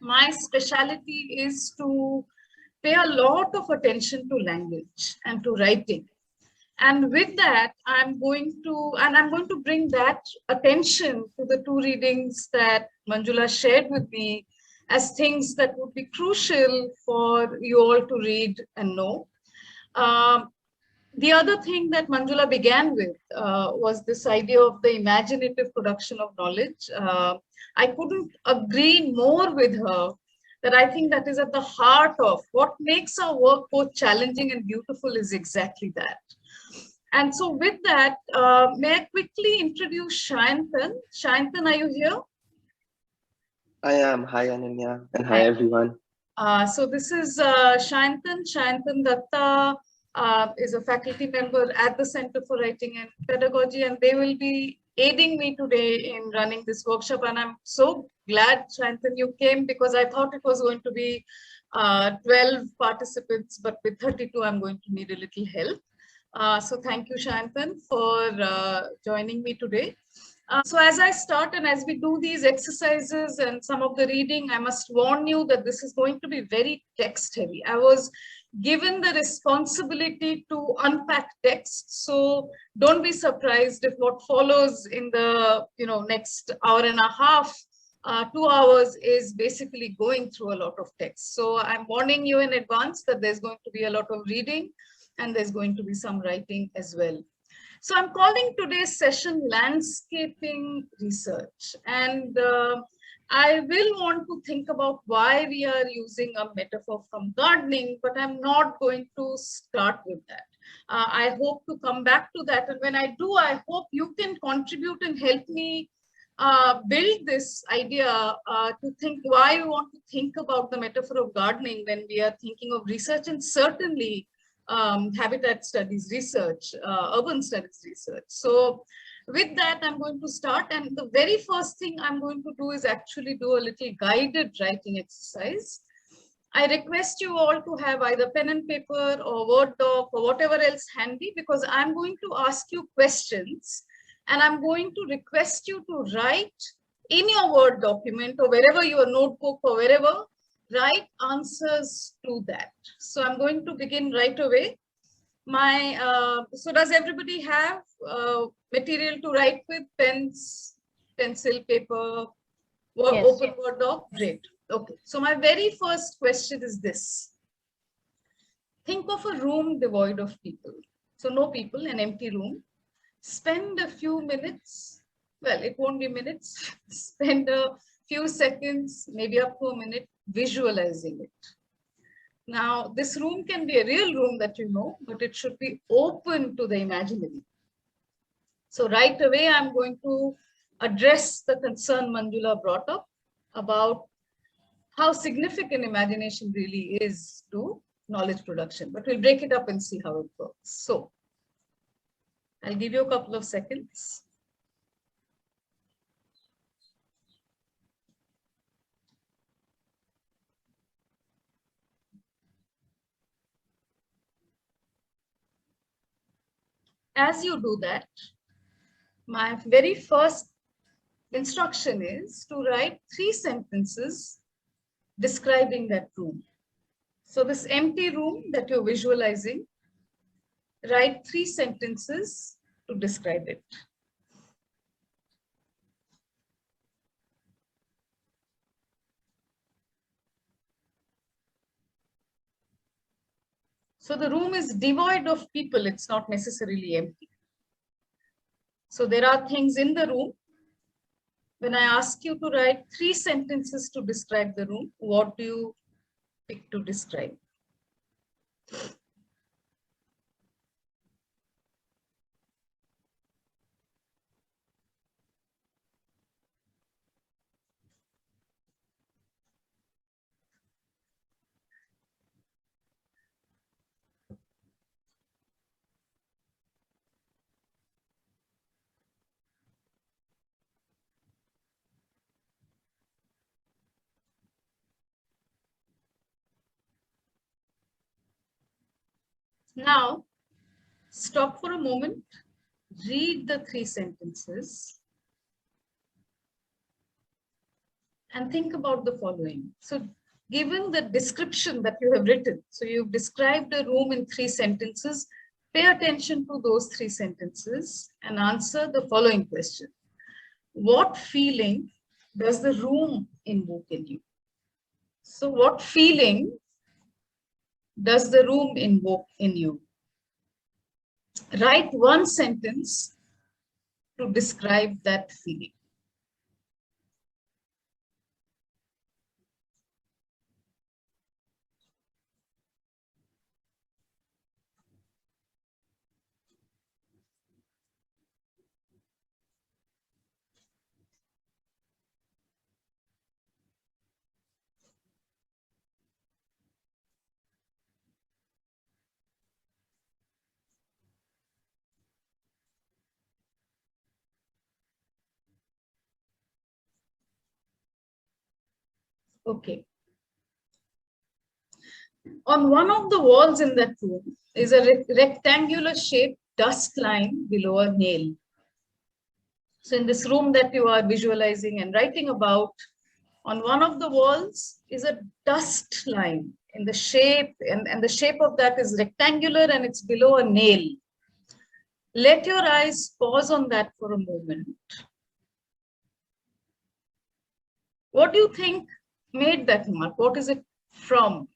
my specialty is to pay a lot of attention to language and to writing. And with that, I'm going to bring that attention to the two readings that Manjula shared with me as things that would be crucial for you all to read and know. Um, the other thing that Manjula began with was this idea of the imaginative production of knowledge. I couldn't agree more with her that I think that is at the heart of what makes our work both challenging and beautiful is exactly that. And so with that, may I quickly introduce Shayantan? Shayantan, are you here? I am. Hi, Ananya, and hi, Hi. everyone. So this is Shayantan. Shayantan Datta is a faculty member at the Center for Writing and Pedagogy, and they will be aiding me today in running this workshop. And I'm so glad, Shayantan, you came because I thought it was going to be 12 participants, but with 32, I'm going to need a little help. So thank you, Shayantan, for joining me today. So as I start and as we do these exercises and some of the reading, I must warn you that this is going to be very text heavy. I was given the responsibility to unpack text. So don't be surprised if what follows in the next hour and a half, 2 hours is basically going through a lot of text. So I'm warning you in advance that there's going to be a lot of reading and there's going to be some writing as well. So I'm calling today's session Landscaping Research. And I will want to think about why we are using a metaphor from gardening, but I'm not going to start with that. I hope to come back to that. And when I do, I hope you can contribute and help me build this idea to think why we want to think about the metaphor of gardening when we are thinking of research, and certainly habitat studies research, urban studies research. So with that, I'm going to start. And the very first thing I'm going to do is actually do a little guided writing exercise. I request you all to have either pen and paper or Word doc or whatever else handy, because I'm going to ask you questions and I'm going to request you to write in your Word document or wherever, your notebook or wherever, write answers to that. So I'm going to begin right away. So does everybody have material to write with? Pens, pencil, paper, Yes. open Word doc? Great. Okay. So my very first question is this. Think of a room devoid of people. So no people, an empty room. Spend a few minutes. Well, it won't be minutes. Spend a few seconds, maybe up to a minute, visualizing it. Now, this room can be a real room that you know, but it should be open to the imaginary. So right away, I'm going to address the concern Manjula brought up about how significant imagination really is to knowledge production. But we'll break it up and see how it works. So I'll give you a couple of seconds. As you do that, my very first instruction is to write 3 sentences describing that room. So this empty room that you're visualizing, write 3 sentences to describe it. So the room is devoid of people, it's not necessarily empty. So there are things in the room. When I ask you to write 3 sentences to describe the room, what do you pick to describe? Now, stop for a moment, read the 3 sentences, and think about the following. So given the description that you have written, so you've described a room in 3 sentences, pay attention to those 3 sentences and answer the following question. What feeling does the room invoke in you? So what feeling does the room invoke in you? Write 1 sentence to describe that feeling. Okay. On one of the walls in that room is a rectangular shaped dust line below a nail. So in this room that you are visualizing and writing about, on one of the walls is a dust line in the shape, and the shape of that is rectangular and it's below a nail. Let your eyes pause on that for a moment. What do you think made that mark? What is it from?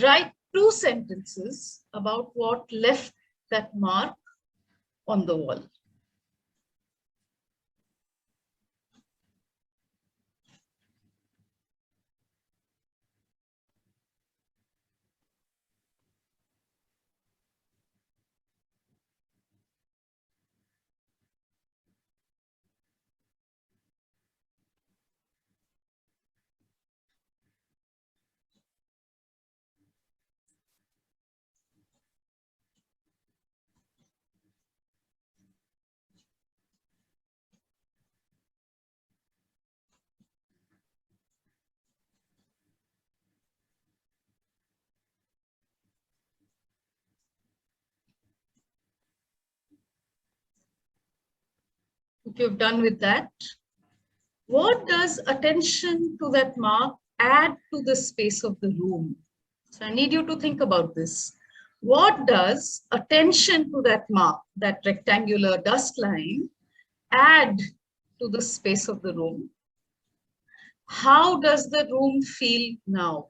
Write 2 sentences about what left that mark on the wall. If you've done with that, what does attention to that mark add to the space of the room? So I need you to think about this. What does attention to that mark, that rectangular dust line, add to the space of the room? How does the room feel now?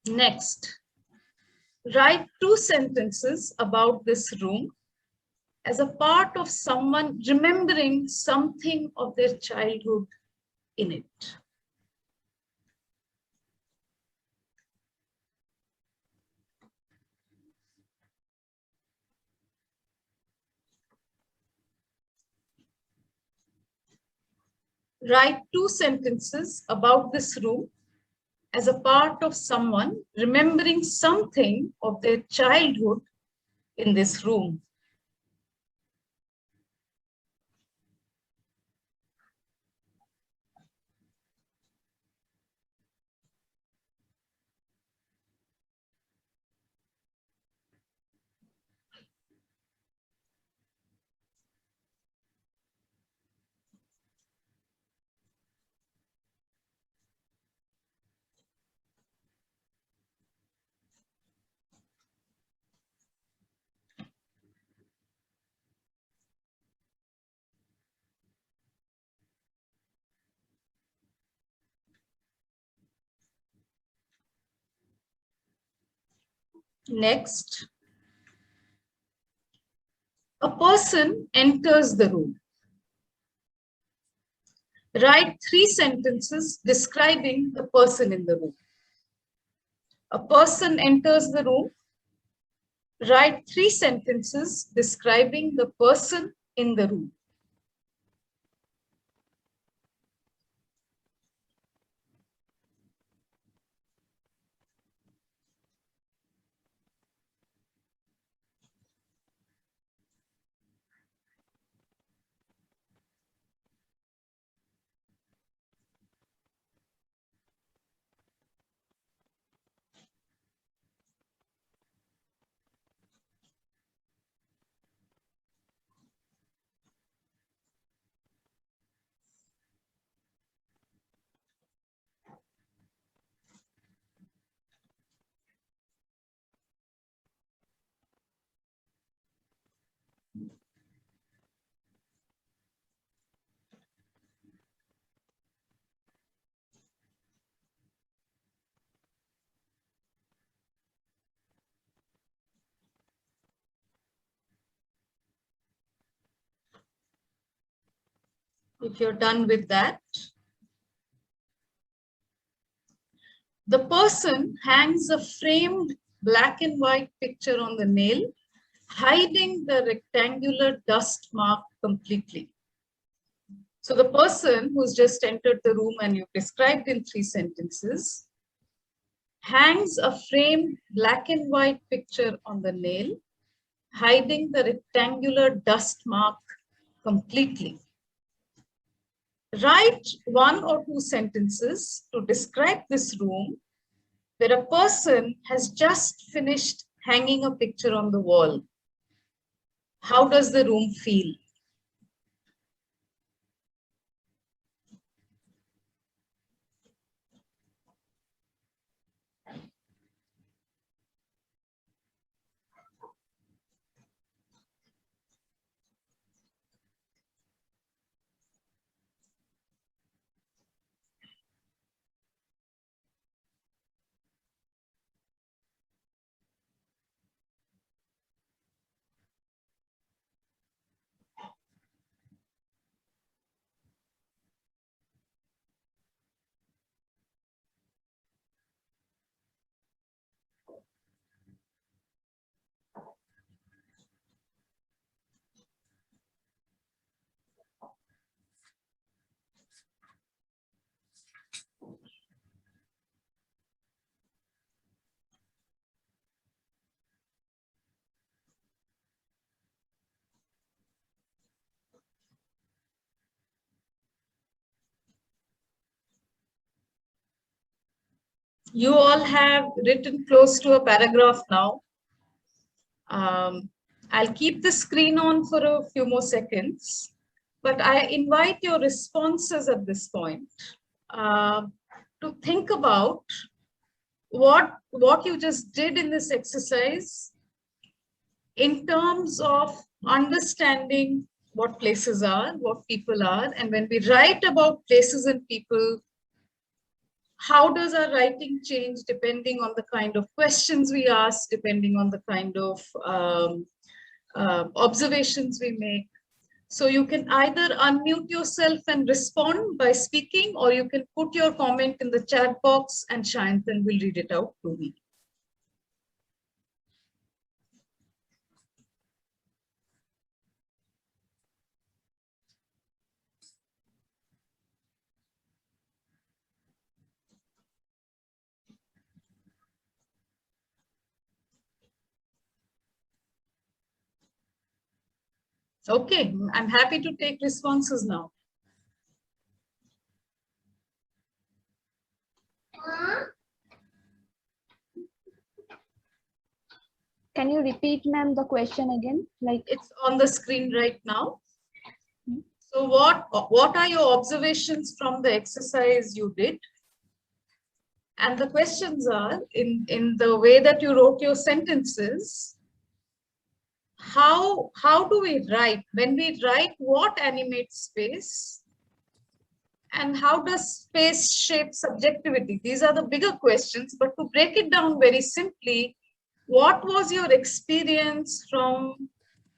Next, write 2 sentences about this room as a part of someone remembering something of their childhood in it. Write 2 sentences about this room as a part of someone remembering something of their childhood in this room. Next, a person enters the room. Write 3 sentences describing the person in the room. A person enters the room. Write 3 sentences describing the person in the room. If you're done with that, the person hangs a framed black and white picture on the nail, hiding the rectangular dust mark completely. So the person who's just entered the room and you've described in 3 sentences hangs a framed black and white picture on the nail, hiding the rectangular dust mark completely. Write 1 or 2 sentences to describe this room where a person has just finished hanging a picture on the wall. How does the room feel? You all have written close to a paragraph now. I'll keep the screen on for a few more seconds, but I invite your responses at this point to think about what you just did in this exercise in terms of understanding what places are, what people are, and when we write about places and people, how does our writing change depending on the kind of questions we ask, depending on the kind of observations we make. So you can either unmute yourself and respond by speaking, or you can put your comment in the chat box and Shanthan will read it out to me. Okay, I'm happy to take responses now. Can you repeat, ma'am, the question again? Like, it's on the screen right now. So what are your observations from the exercise you did? And the questions are, in the way that you wrote your sentences, how do we write? When we write, what animates space? And how does space shape subjectivity? These are the bigger questions, but to break it down very simply, what was your experience from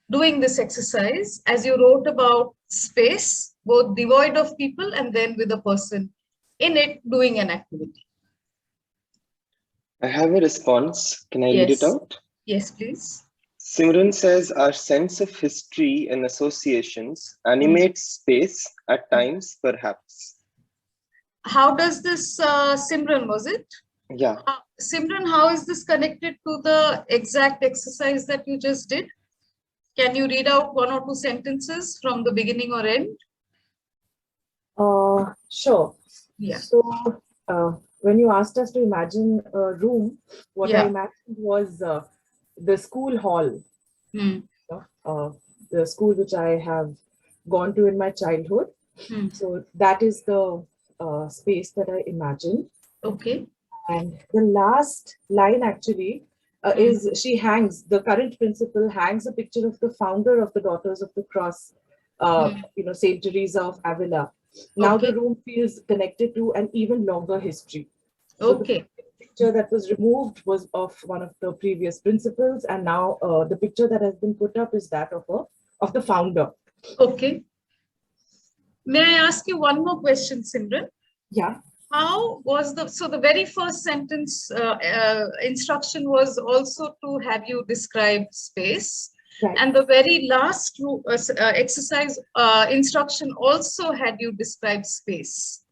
doing this exercise as you wrote about space, both devoid of people and then with a person in it doing an activity? I have a response. Can I read it out? Yes, please. Simran says our sense of history and associations animates space at times, perhaps. How does this, Simran, was it? Yeah. Simran, how is this connected to the exact exercise that you just did? Can you read out 1 or 2 sentences from the beginning or end? Sure. Yeah. So, when you asked us to imagine a room, what I Yeah. imagined was the school hall, the school which I have gone to in my childhood. So that is the space that I imagined. Okay. And the last line actually is she hangs, the current principal hangs a picture of the founder of the Daughters of the Cross, Saint Teresa of Avila. Now Okay. the room feels connected to an even longer history. So Okay. the picture that was removed was of one of the previous principals, and now the picture that has been put up is that of the founder. Okay. May I ask you one more question, Simran? Yeah. How was the very first sentence instruction was also to have you describe space. Right. And the very last exercise instruction also had you describe space.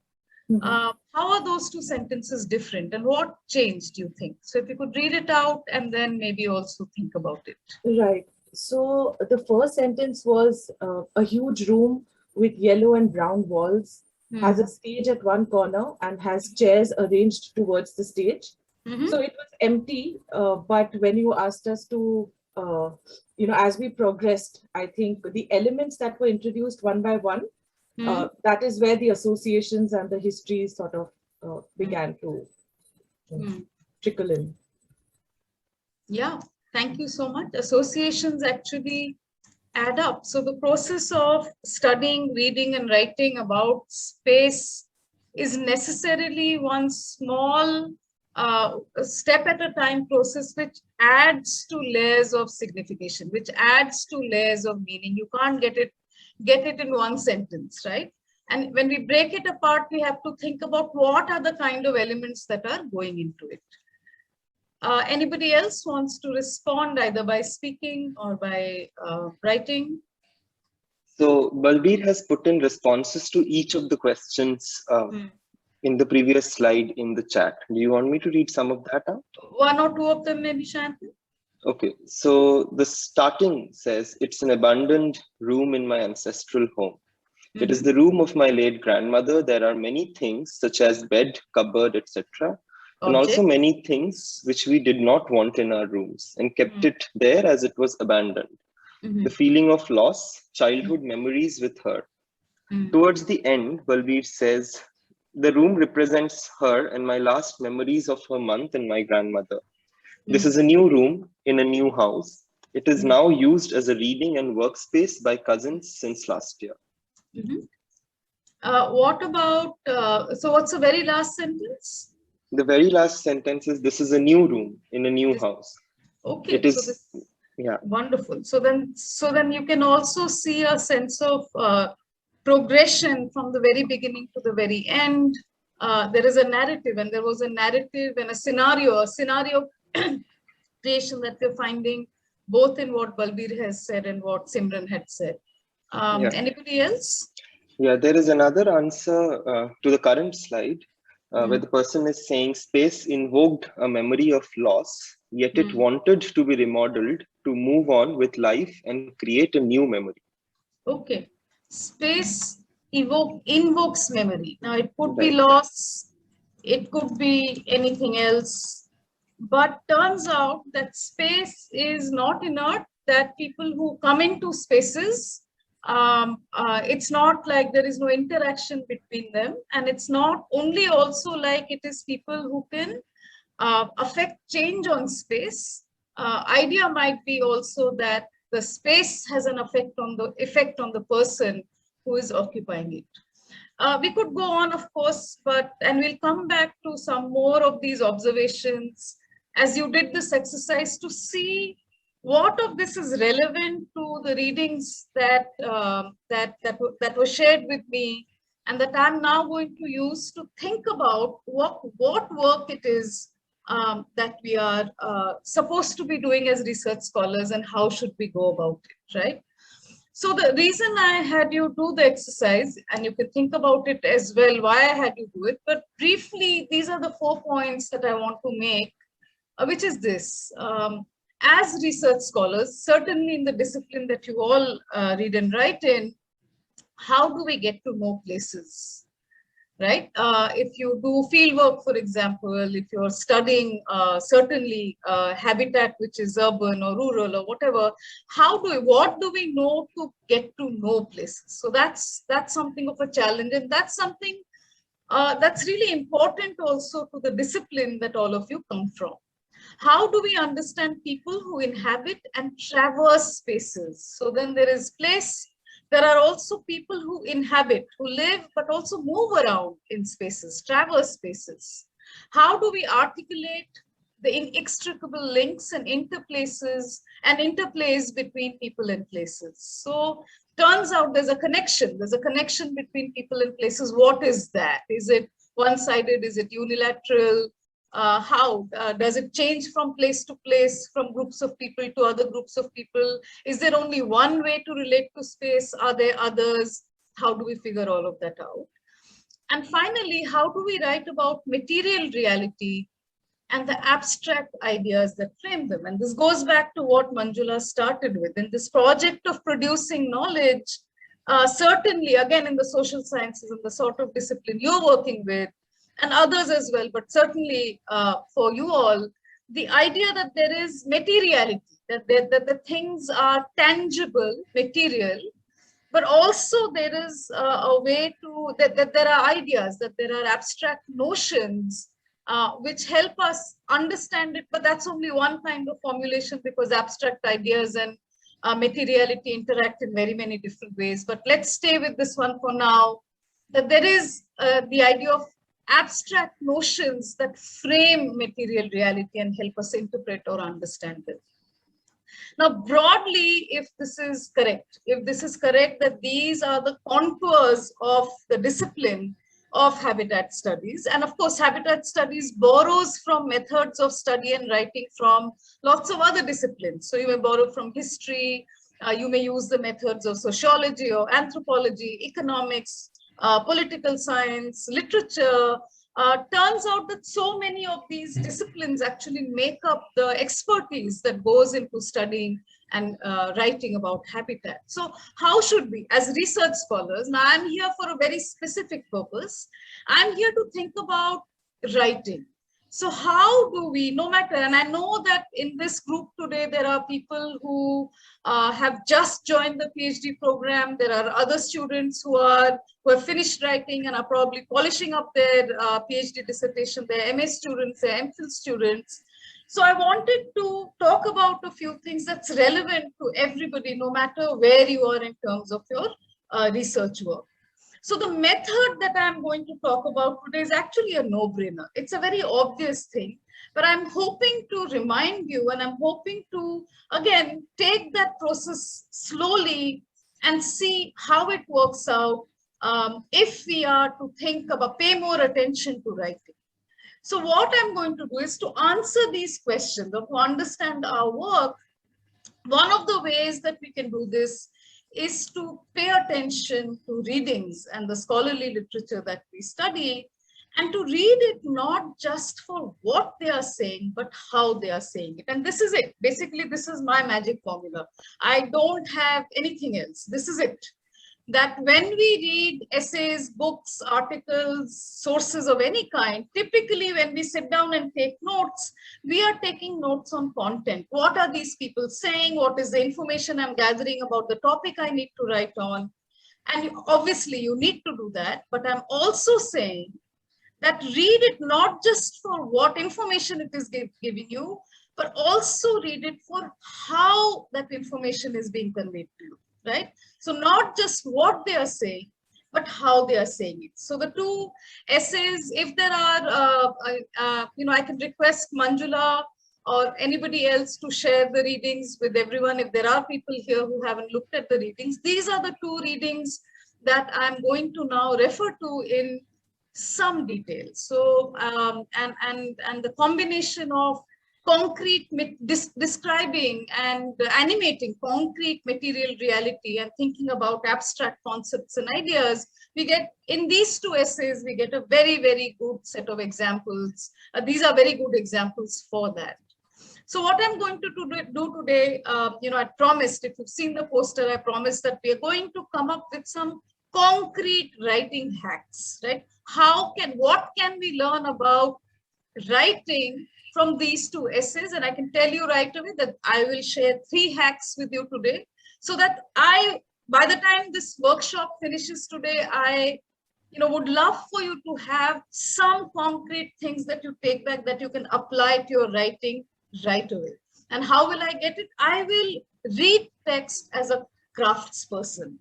How are those 2 sentences different and what changed, do you think? So if you could read it out and then maybe also think about it. Right. So the first sentence was a huge room with yellow and brown walls, has a stage at one corner and has chairs arranged towards the stage. So it was empty, but when you asked us to, as we progressed, I think the elements that were introduced one by one, that is where the associations and the history sort of began to trickle in. Yeah, thank you so much. Associations actually add up. So the process of studying, reading, and writing about space is necessarily one small step at a time process, which adds to layers of signification, which adds to layers of meaning. You can't get it in one sentence, right? And when we break it apart, we have to think about what are the kind of elements that are going into it. Anybody else wants to respond either by speaking or by writing? So Balbir has put in responses to each of the questions in the previous slide in the chat. Do you want me to read some of that out? 1 or 2 of them maybe, Shanti? Okay, so the starting says, it's an abandoned room in my ancestral home. It is the room of my late grandmother. There are many things such as bed, cupboard, etc. And also many things which we did not want in our rooms and kept it there as it was abandoned. The feeling of loss, childhood memories with her. Towards the end, Balbir says, the room represents her and my last memories of her month and my grandmother. This is a new room in a new house. It is now used as a reading and workspace by cousins since last year. What about, so what's the very last sentence? The very last sentence is, this is a new room in a new house. Okay, it is, so this, yeah, wonderful. So then you can also see a sense of progression from the very beginning to the very end. There is a narrative, and there was a narrative and a scenario creation that we're finding both in what Balbir has said and what Simran had said. Anybody else? Yeah, there is another answer to the current slide where the person is saying space invoked a memory of loss, yet it wanted to be remodeled to move on with life and create a new memory. Okay. Space invokes memory. Now it could be loss, it could be anything else, but turns out that space is not inert, that people who come into spaces, it's not like there is no interaction between them, and it's not only also like it is people who can affect change on space. Idea might be also that the space has an effect on the person who is occupying it. We could go on, of course, and we'll come back to some more of these observations as you did this exercise to see what of this is relevant to the readings that were shared with me, and that I'm now going to use to think about what work it is that we are supposed to be doing as research scholars, and how should we go about it, right? So the reason I had you do the exercise, and you can think about it as well, why I had you do it, but briefly, these are the 4 points that I want to make, which is this. As research scholars, certainly in the discipline that you all read and write in, how do we get to know places, right? If you do field work, for example, if you're studying certainly habitat, which is urban or rural or whatever, what do we know to get to know places? So that's something of a challenge, and that's something that's really important also to the discipline that all of you come from. How do we understand people who inhabit and traverse spaces? So then there is place. There are also people who inhabit, who live, but also move around in spaces, traverse spaces. How do we articulate the inextricable links and interplays between people and places? So turns out there's a connection. There's a connection between people and places. What is that? Is it one-sided? Is it unilateral? How does it change from place to place, from groups of people to other groups of people? Is there only one way to relate to space? Are there others? How do we figure all of that out? And finally, how do we write about material reality and the abstract ideas that frame them? And this goes back to what Manjula started with. In this project of producing knowledge, certainly, again, in the social sciences and the sort of discipline you're working with, and others as well, but certainly for you all, the idea that there is materiality, that the things are tangible, material, but also there is a way to, that there are ideas, that there are abstract notions which help us understand it, but that's only one kind of formulation, because abstract ideas and materiality interact in very many different ways. But let's stay with this one for now, that there is the idea of abstract notions that frame material reality and help us interpret or understand it. Now, broadly, if this is correct, that these are the contours of the discipline of habitat studies, and of course, habitat studies borrows from methods of study and writing from lots of other disciplines. So you may borrow from history, you may use the methods of sociology or anthropology, economics, political science, literature. Turns out that so many of these disciplines actually make up the expertise that goes into studying and writing about habitat. So how should we, as research scholars, now I'm here for a very specific purpose. I'm here to think about writing. So how do we, no matter, and I know that in this group today, there are people who have just joined the PhD program. There are other students who have finished writing and are probably polishing up their PhD dissertation, their MA students, their MPhil students. So I wanted to talk about a few things that's relevant to everybody, no matter where you are in terms of your research work. So the method that I'm going to talk about today is actually a no-brainer. It's a very obvious thing, but I'm hoping to remind you, and I'm hoping to, again, take that process slowly and see how it works out if we are to think about, pay more attention to writing. So what I'm going to do is to answer these questions or to understand our work. One of the ways that we can do this is to pay attention to readings and the scholarly literature that we study, and to read it not just for what they are saying, but how they are saying it. And this is it. Basically, this is my magic formula. I don't have anything else. This is it. That when we read essays, books, articles, sources of any kind, typically when we sit down and take notes, we are taking notes on content. What are these people saying? What is the information I'm gathering about the topic I need to write on? And obviously you need to do that, but I'm also saying that read it not just for what information it is giving you, but also read it for how that information is being conveyed to you. Right? So not just what they are saying, but how they are saying it. So the two essays, if there are, I can request Manjula or anybody else to share the readings with everyone. If there are people here who haven't looked at the readings, these are the two readings that I'm going to now refer to in some details. So and the combination of concrete describing and animating concrete material reality and thinking about abstract concepts and ideas, we get in these two essays, we get a very, very good set of examples. These are very good examples for that. So what I'm going to do today, I promised, if you've seen the poster, I promised that we are going to come up with some concrete writing hacks, right? What can we learn about writing from these two essays? And I can tell you right away that I will share 3 hacks with you today, so that by the time this workshop finishes today, I would love for you to have some concrete things that you take back that you can apply to your writing right away. And how will I get it? I will read text as a craftsperson.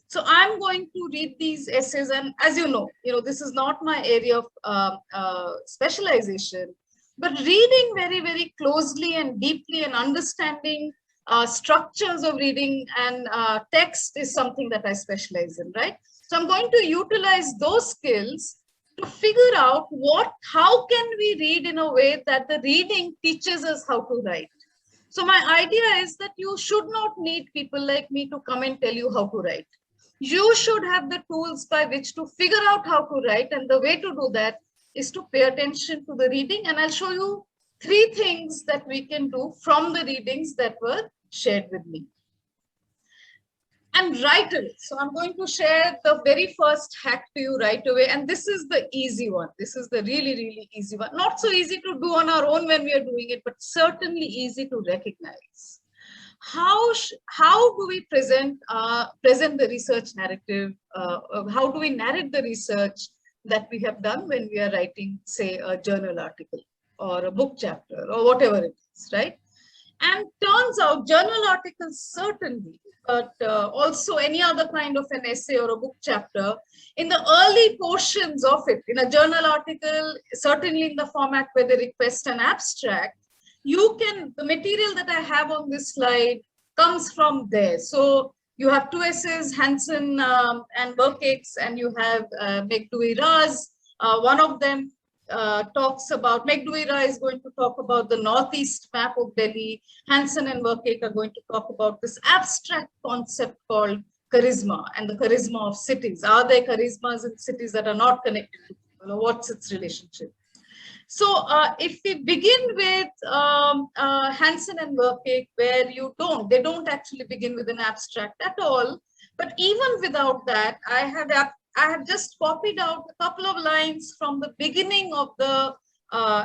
So I'm going to read these essays, and as you know, this is not my area of specialization, but reading very, very closely and deeply and understanding structures of reading and text is something that I specialize in, right? So I'm going to utilize those skills to figure out how can we read in a way that the reading teaches us how to write. So my idea is that you should not need people like me to come and tell you how to write. You should have the tools by which to figure out how to write, and the way to do that is to pay attention to the reading. And I'll show you 3 things that we can do from the readings that were shared with me. And right away, so I'm going to share the very first hack to you right away. And this is the easy one. This is the really, really easy one. Not so easy to do on our own when we are doing it, but certainly easy to recognize. How do we present the research narrative? How do we narrate the research that we have done when we are writing, say, a journal article or a book chapter or whatever it is, right? And turns out journal articles certainly, but also any other kind of an essay or a book chapter, in the early portions of it, in a journal article, certainly in the format where they request an abstract, the material that I have on this slide comes from there. So you have 2 essays, Hansen and Verkakes, and you have Meghdouei-Raz. One of them talks about, Meghdouei-Raz is going to talk about the northeast map of Delhi. Hansen and Verkake are going to talk about this abstract concept called charisma and the charisma of cities. Are there charismas in cities that are not connected to people? What's its relationship? So if we begin with Hansen and Verkake, where they don't actually begin with an abstract at all, but even without that, I have just copied out a couple of lines from the beginning of the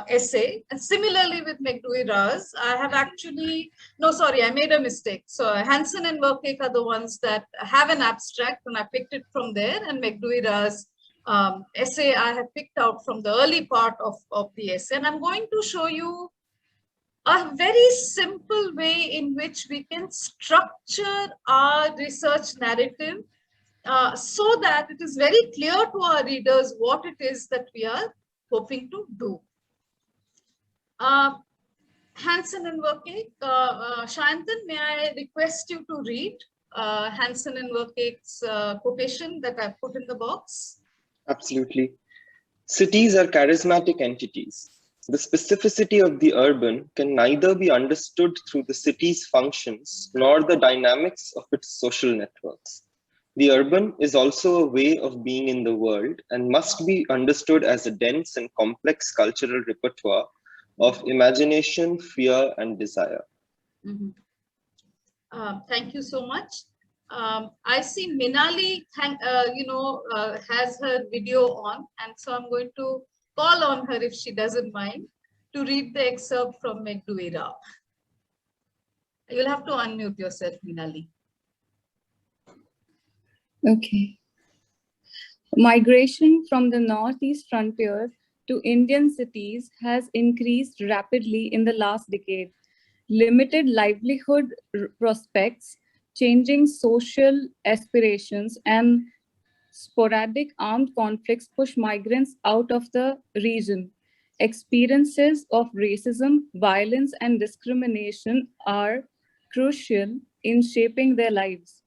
essay. And similarly with Meghdouei-Raz, I have actually, I made a mistake. So Hansen and Verkake are the ones that have an abstract, and I picked it from there, and Meghdouei-Raz essay I have picked out from the early part of the essay. And I'm going to show you a very simple way in which we can structure our research narrative so that it is very clear to our readers what it is that we are hoping to do. Hansen and Verkake, Shayantan, may I request you to read Hansen and Verkake's quotation that I put in the box? Absolutely. Cities are charismatic entities. The specificity of the urban can neither be understood through the city's functions nor the dynamics of its social networks. The urban is also a way of being in the world and must be understood as a dense and complex cultural repertoire of imagination, fear, and desire. Mm-hmm. Thank you so much. I see Minali, has her video on, and so I'm going to call on her, if she doesn't mind, to read the excerpt from Meghdouei-Raz. You'll have to unmute yourself, Minali. Okay. Migration from the northeast frontier to Indian cities has increased rapidly in the last decade. Limited livelihood prospects, changing social aspirations, and sporadic armed conflicts push migrants out of the region. Experiences of racism, violence, and discrimination are crucial in shaping their lives.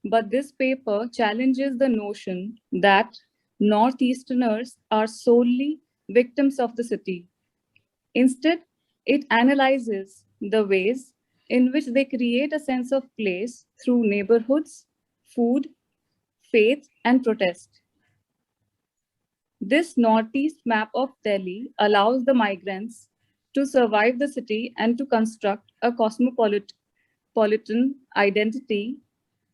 But this paper challenges the notion that Northeasterners are solely victims of the city. Instead, it analyzes the ways in which they create a sense of place through neighborhoods, food, faith, and protest. This northeast map of Delhi allows the migrants to survive the city and to construct a cosmopolitan identity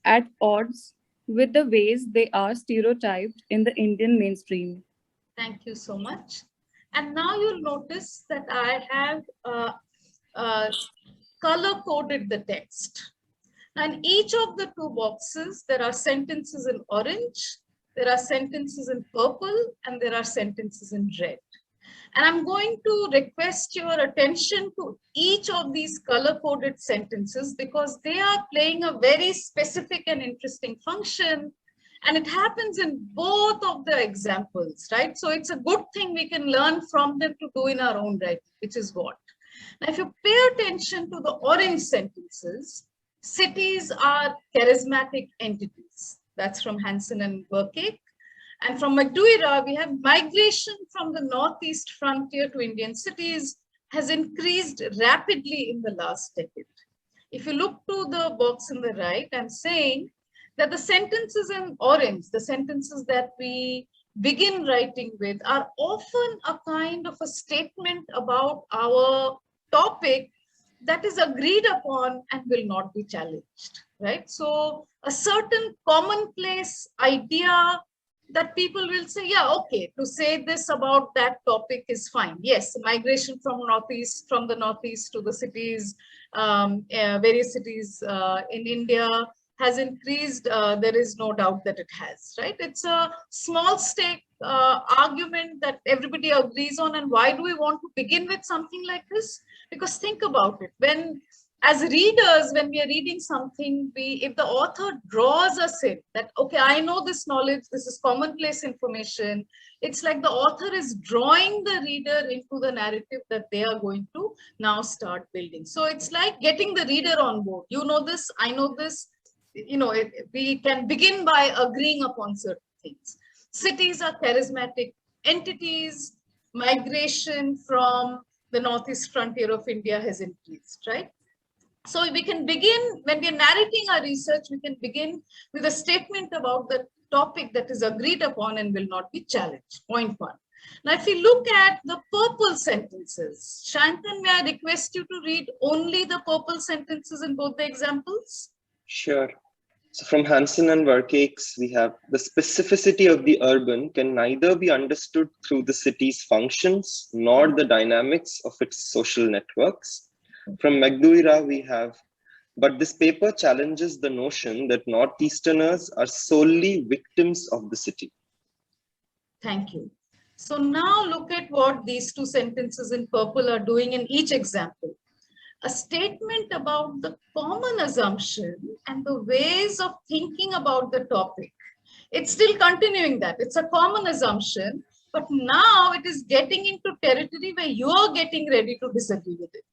at odds with the ways they are stereotyped in the Indian mainstream. Thank you so much. And now you'll notice that I have color-coded the text. And each of the two boxes, there are sentences in orange, there are sentences in purple, and there are sentences in red. And I'm going to request your attention to each of these color-coded sentences because they are playing a very specific and interesting function. And it happens in both of the examples, right? So it's a good thing we can learn from them to do in our own writing, which is what? Now, if you pay attention to the orange sentences, cities are charismatic entities. That's from Hansen and Burkake. And from Magduira, we have migration from the northeast frontier to Indian cities has increased rapidly in the last decade. If you look to the box on the right, I'm saying that the sentences in orange, the sentences that we begin writing with, are often a kind of a statement about our topic that is agreed upon and will not be challenged, right? So a certain commonplace idea that people will say, yeah, okay, to say this about that topic is fine. Yes, migration from the northeast to the cities, various cities in India has increased. There is no doubt that it has, right? It's a small stake argument that everybody agrees on. And why do we want to begin with something like this? Because think about it. When, as readers, when we are reading something, if the author draws us in that, okay, I know this knowledge, this is commonplace information, it's like the author is drawing the reader into the narrative that they are going to now start building. So it's like getting the reader on board. You know this, I know this, you know, we can begin by agreeing upon certain things. Cities are charismatic entities. Migration from the northeast frontier of India has increased, right? So we can begin, when we are narrating our research, we can begin with a statement about the topic that is agreed upon and will not be challenged. Point one. Now, if we look at the purple sentences, Shantanu, may I request you to read only the purple sentences in both the examples? Sure. So from Hansen and Verkake's, we have the specificity of the urban can neither be understood through the city's functions nor the dynamics of its social networks. From Magduira, we have, but this paper challenges the notion that Northeasterners are solely victims of the city. Thank you. So now look at what these two sentences in purple are doing in each example. A statement about the common assumption and the ways of thinking about the topic. It's still continuing that. It's a common assumption, but now it is getting into territory where you are getting ready to disagree with it.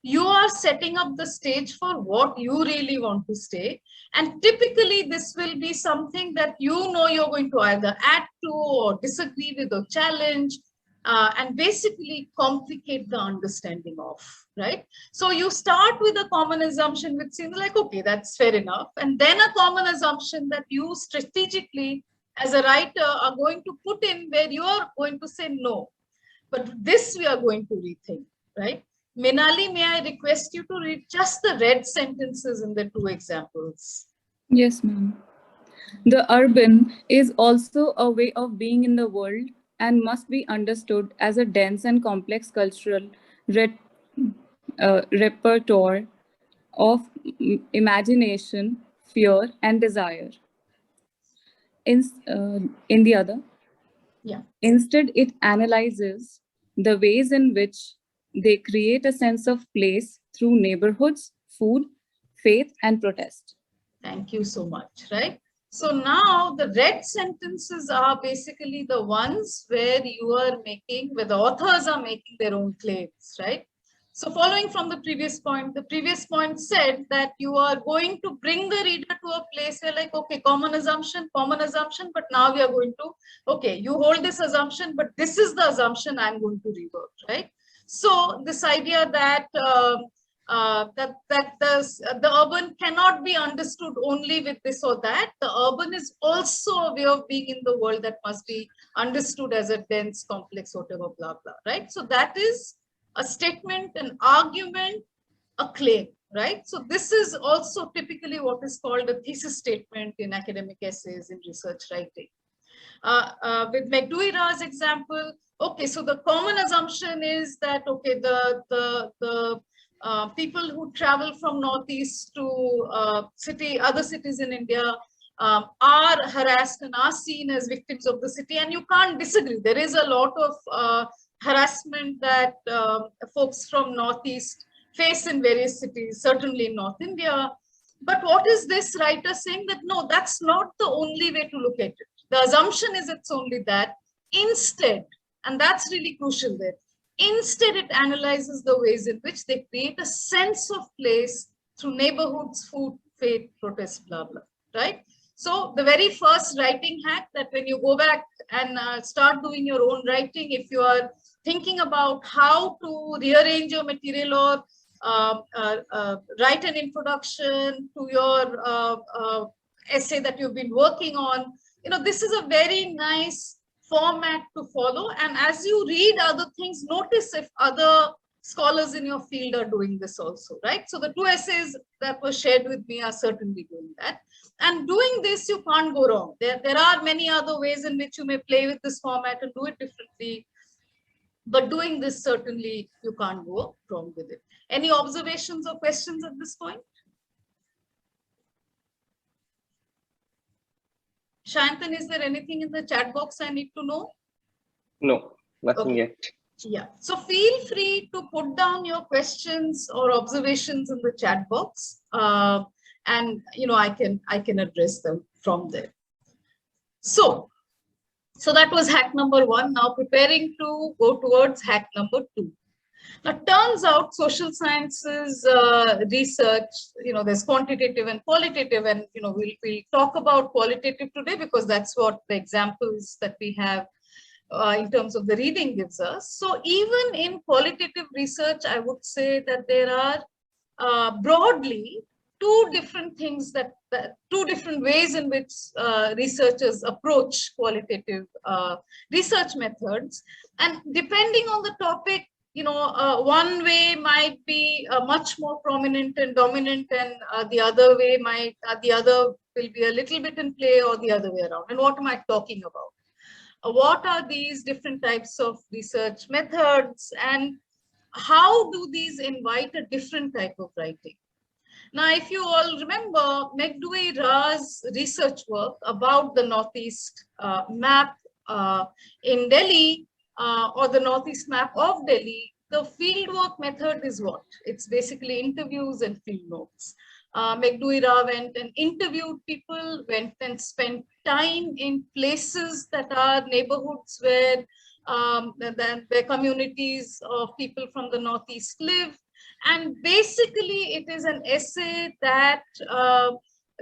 You are setting up the stage for what you really want to say. And typically this will be something that you know you're going to either add to or disagree with or challenge. And basically complicate the understanding of, right? So you start with a common assumption which seems like, okay, that's fair enough. And then a common assumption that you strategically as a writer are going to put in where you are going to say no. But this we are going to rethink, right? Minali, may I request you to read just the red sentences in the two examples? Yes, ma'am. The urban is also a way of being in the world and must be understood as a dense and complex cultural repertoire of imagination, fear, and desire. In the other, yeah. Instead, it analyzes the ways in which they create a sense of place through neighborhoods, food, faith, and protest. Thank you so much, right? So now the red sentences are basically the ones where you are making, where the authors are making their own claims, right? So following from the previous point said that you are going to bring the reader to a place where like, okay, common assumption, but now we are going to, okay, you hold this assumption, but this is the assumption I'm going to rework, right? So this idea that the urban cannot be understood only with this or that. The urban is also a way of being in the world that must be understood as a dense, complex, whatever, blah, blah, right? So that is a statement, an argument, a claim, right? So this is also typically what is called a thesis statement in academic essays, in research writing. With McDouey-Ra's example, okay, so the common assumption is that, okay, the people who travel from Northeast to other cities in India are harassed and are seen as victims of the city, and you can't disagree. There is a lot of harassment that folks from Northeast face in various cities, certainly in North India. But what is this writer saying? That no, that's not the only way to look at it. The assumption is it's only that. Instead, and that's really crucial there, instead it analyzes the ways in which they create a sense of place through neighborhoods, food, faith, protest, blah, blah, right? So the very first writing hack, that when you go back and start doing your own writing, if you are thinking about how to rearrange your material or write an introduction to your essay that you've been working on, you know, this is a very nice format to follow. And as you read other things, notice if other scholars in your field are doing this also, right? So the two essays that were shared with me are certainly doing that. And doing this, you can't go wrong. There are many other ways in which you may play with this format and do it differently. But doing this, certainly you can't go wrong with it. Any observations or questions at this point? Shanthan, is there anything in the chat box I need to know? No, nothing yet. Yeah, so feel free to put down your questions or observations in the chat box, and you know, I can address them from there. So that was hack number 1. Now preparing to go towards hack number 2. Now, turns out social sciences research, you know, there's quantitative and qualitative, and you know, we'll talk about qualitative today because that's what the examples that we have in terms of the reading gives us. So even in qualitative research, I would say that there are broadly two different things two different ways in which researchers approach qualitative research methods. And depending on the topic, you know, one way might be much more prominent and dominant, and the other way the other will be a little bit in play, or the other way around. And what am I talking about? What are these different types of research methods, and how do these invite a different type of writing? Now, if you all remember McDouey-Ra's research work about the Northeast map in Delhi, or the Northeast map of Delhi, the fieldwork method is what? It's basically interviews and field notes. McDouey-Ra went and interviewed people, went and spent time in places that are neighborhoods where the communities of people from the Northeast live. And basically, it is an essay that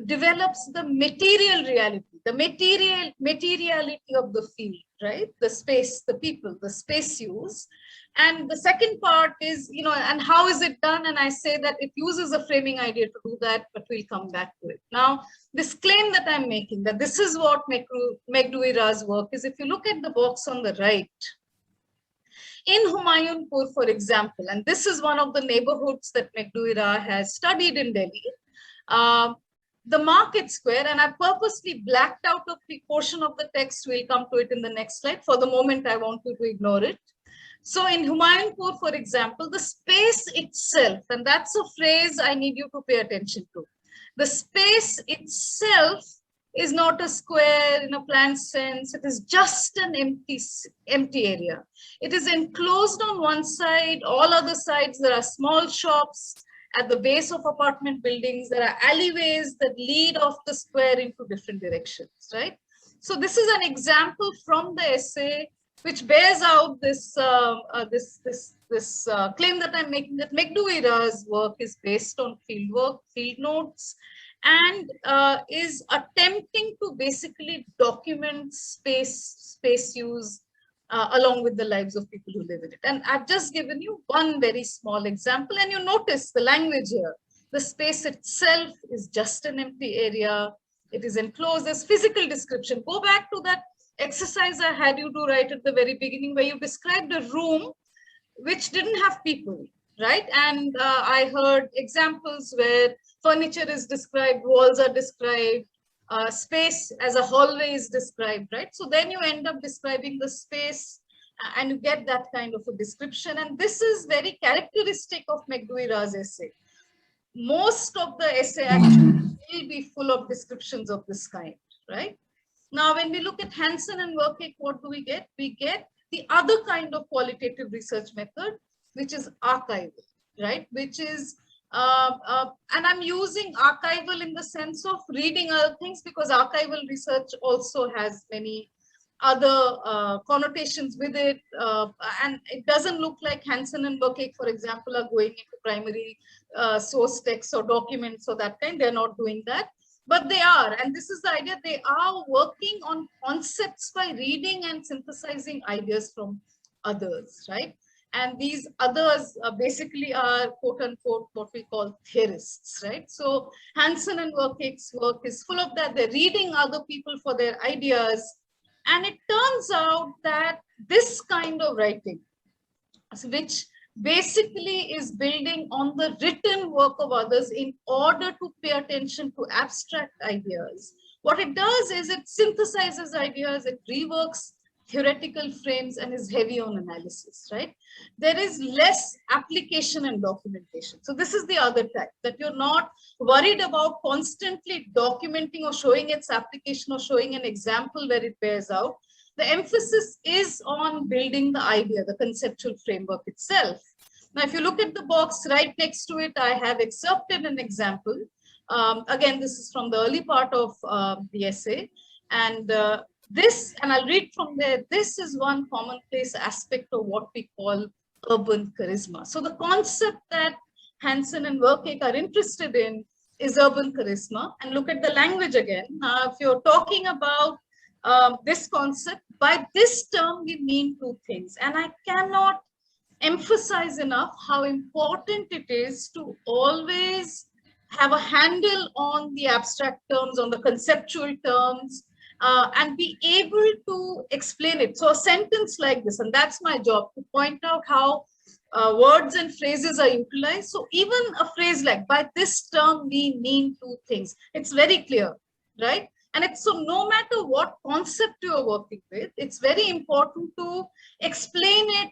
develops the material reality, the materiality of the field, right? The space, the people, the space use. And the second part is, you know, and how is it done? And I say that it uses a framing idea to do that, but we'll come back to it. Now, this claim that I'm making, that this is what McDouey-Ra's work is, if you look at the box on the right, in Humayunpur, for example, and this is one of the neighborhoods that McDouey-Ra has studied in Delhi, the market square, and I purposely blacked out a portion of the text, we'll come to it in the next slide. For the moment, I want you to ignore it. So in Humayunpur, for example, the space itself, and that's a phrase I need you to pay attention to. The space itself is not a square in a planned sense. It is just an empty area. It is enclosed on one side. All other sides, there are small shops. At the base of apartment buildings, there are alleyways that lead off the square into different directions, right? So this is an example from the essay which bears out this claim that I'm making, that McDo-Era's work is based on field work, field notes, and is attempting to basically document space use along with the lives of people who live in it. And I've just given you one very small example, and you notice the language here. The space itself is just an empty area. It is enclosed as physical description. Go back to that exercise I had you do right at the very beginning, where you described a room which didn't have people, right? And I heard examples where furniture is described, walls are described, space as a hallway is described, right? So then you end up describing the space and you get that kind of a description. And this is very characteristic of McDo-Era's essay. Most of the essay actually will be full of descriptions of this kind, right? Now, when we look at Hansen and Werkeke, what do we get? We get the other kind of qualitative research method, which is archival, right? Which is, and I'm using archival in the sense of reading other things, because archival research also has many other connotations with it. And it doesn't look like Hansen and Werkeke, for example, are going into primary source texts or documents or that kind. They're not doing that. But they are, and this is the idea, they are working on concepts by reading and synthesizing ideas from others, right? And these others basically are, quote unquote, what we call theorists, right? So Hansen and Werkeke's work is full of that. They're reading other people for their ideas. And it turns out that this kind of writing, which basically is building on the written work of others in order to pay attention to abstract ideas. What it does is it synthesizes ideas, it reworks theoretical frames, and is heavy on analysis, right? There is less application and documentation. So this is the other type, that you're not worried about constantly documenting or showing its application or showing an example where it bears out. The emphasis is on building the idea, the conceptual framework itself. Now, if you look at the box right next to it, I have excerpted an example. Again, this is from the early part of the essay. And this, and I'll read from there, this is one commonplace aspect of what we call urban charisma. So the concept that Hansen and Werkeke are interested in is urban charisma. And look at the language again. If you're talking about this concept, by this term, we mean two things. And I cannot emphasize enough how important it is to always have a handle on the abstract terms, on the conceptual terms, and be able to explain it. So a sentence like this, and that's my job, to point out how words and phrases are utilized. So even a phrase like, by this term, we mean two things. It's very clear, right? And it's so no matter what concept you're working with, it's very important to explain it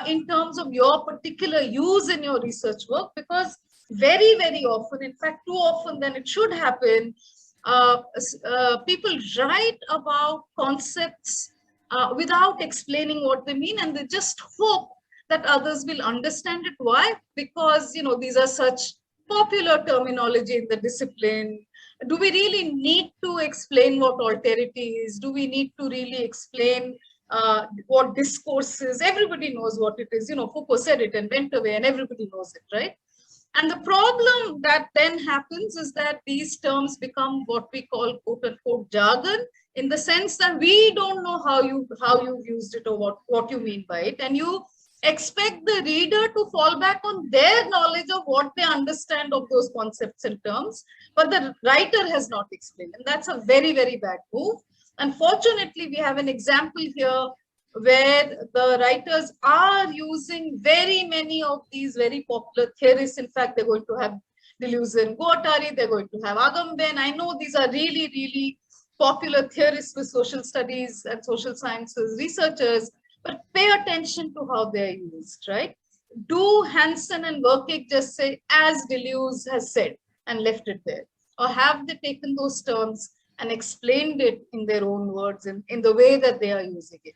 in terms of your particular use in your research work, because very, very often, in fact, too often than it should happen, people write about concepts without explaining what they mean, and they just hope that others will understand it. Why? Because, you know, these are such popular terminology in the discipline. Do we really need to explain what alterity is? Do we need to really explain what discourse is? Everybody knows what it is. You know, Foucault said it and went away, and everybody knows it, right? And the problem that then happens is that these terms become what we call, quote unquote, jargon, in the sense that we don't know how you've used it or what you mean by it. And you expect the reader to fall back on their knowledge of what they understand of those concepts and terms, but the writer has not explained. And that's a very, very bad move. Unfortunately, we have an example here where the writers are using very many of these very popular theorists. In fact, they're going to have Deleuze and Guattari, they're going to have Agamben. I know these are really, really popular theorists with social studies and social sciences researchers, but pay attention to how they're used, right? Do Hansen and Werkeke just say, as Deleuze has said, and left it there? Or have they taken those terms and explained it in their own words, in the way that they are using it?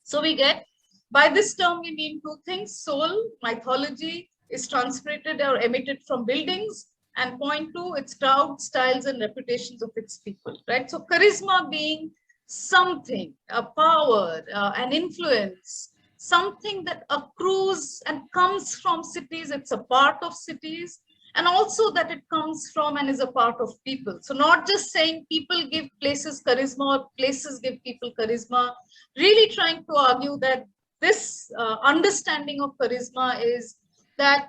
So we get, by this term, we mean two things. Soul, mythology, is transpirated or emitted from buildings. And point two, its crowd, styles, and reputations of its people, right? So charisma being something, a power, an influence, something that accrues and comes from cities, it's a part of cities, and also that it comes from and is a part of people. So not just saying people give places charisma or places give people charisma, really trying to argue that this understanding of charisma is that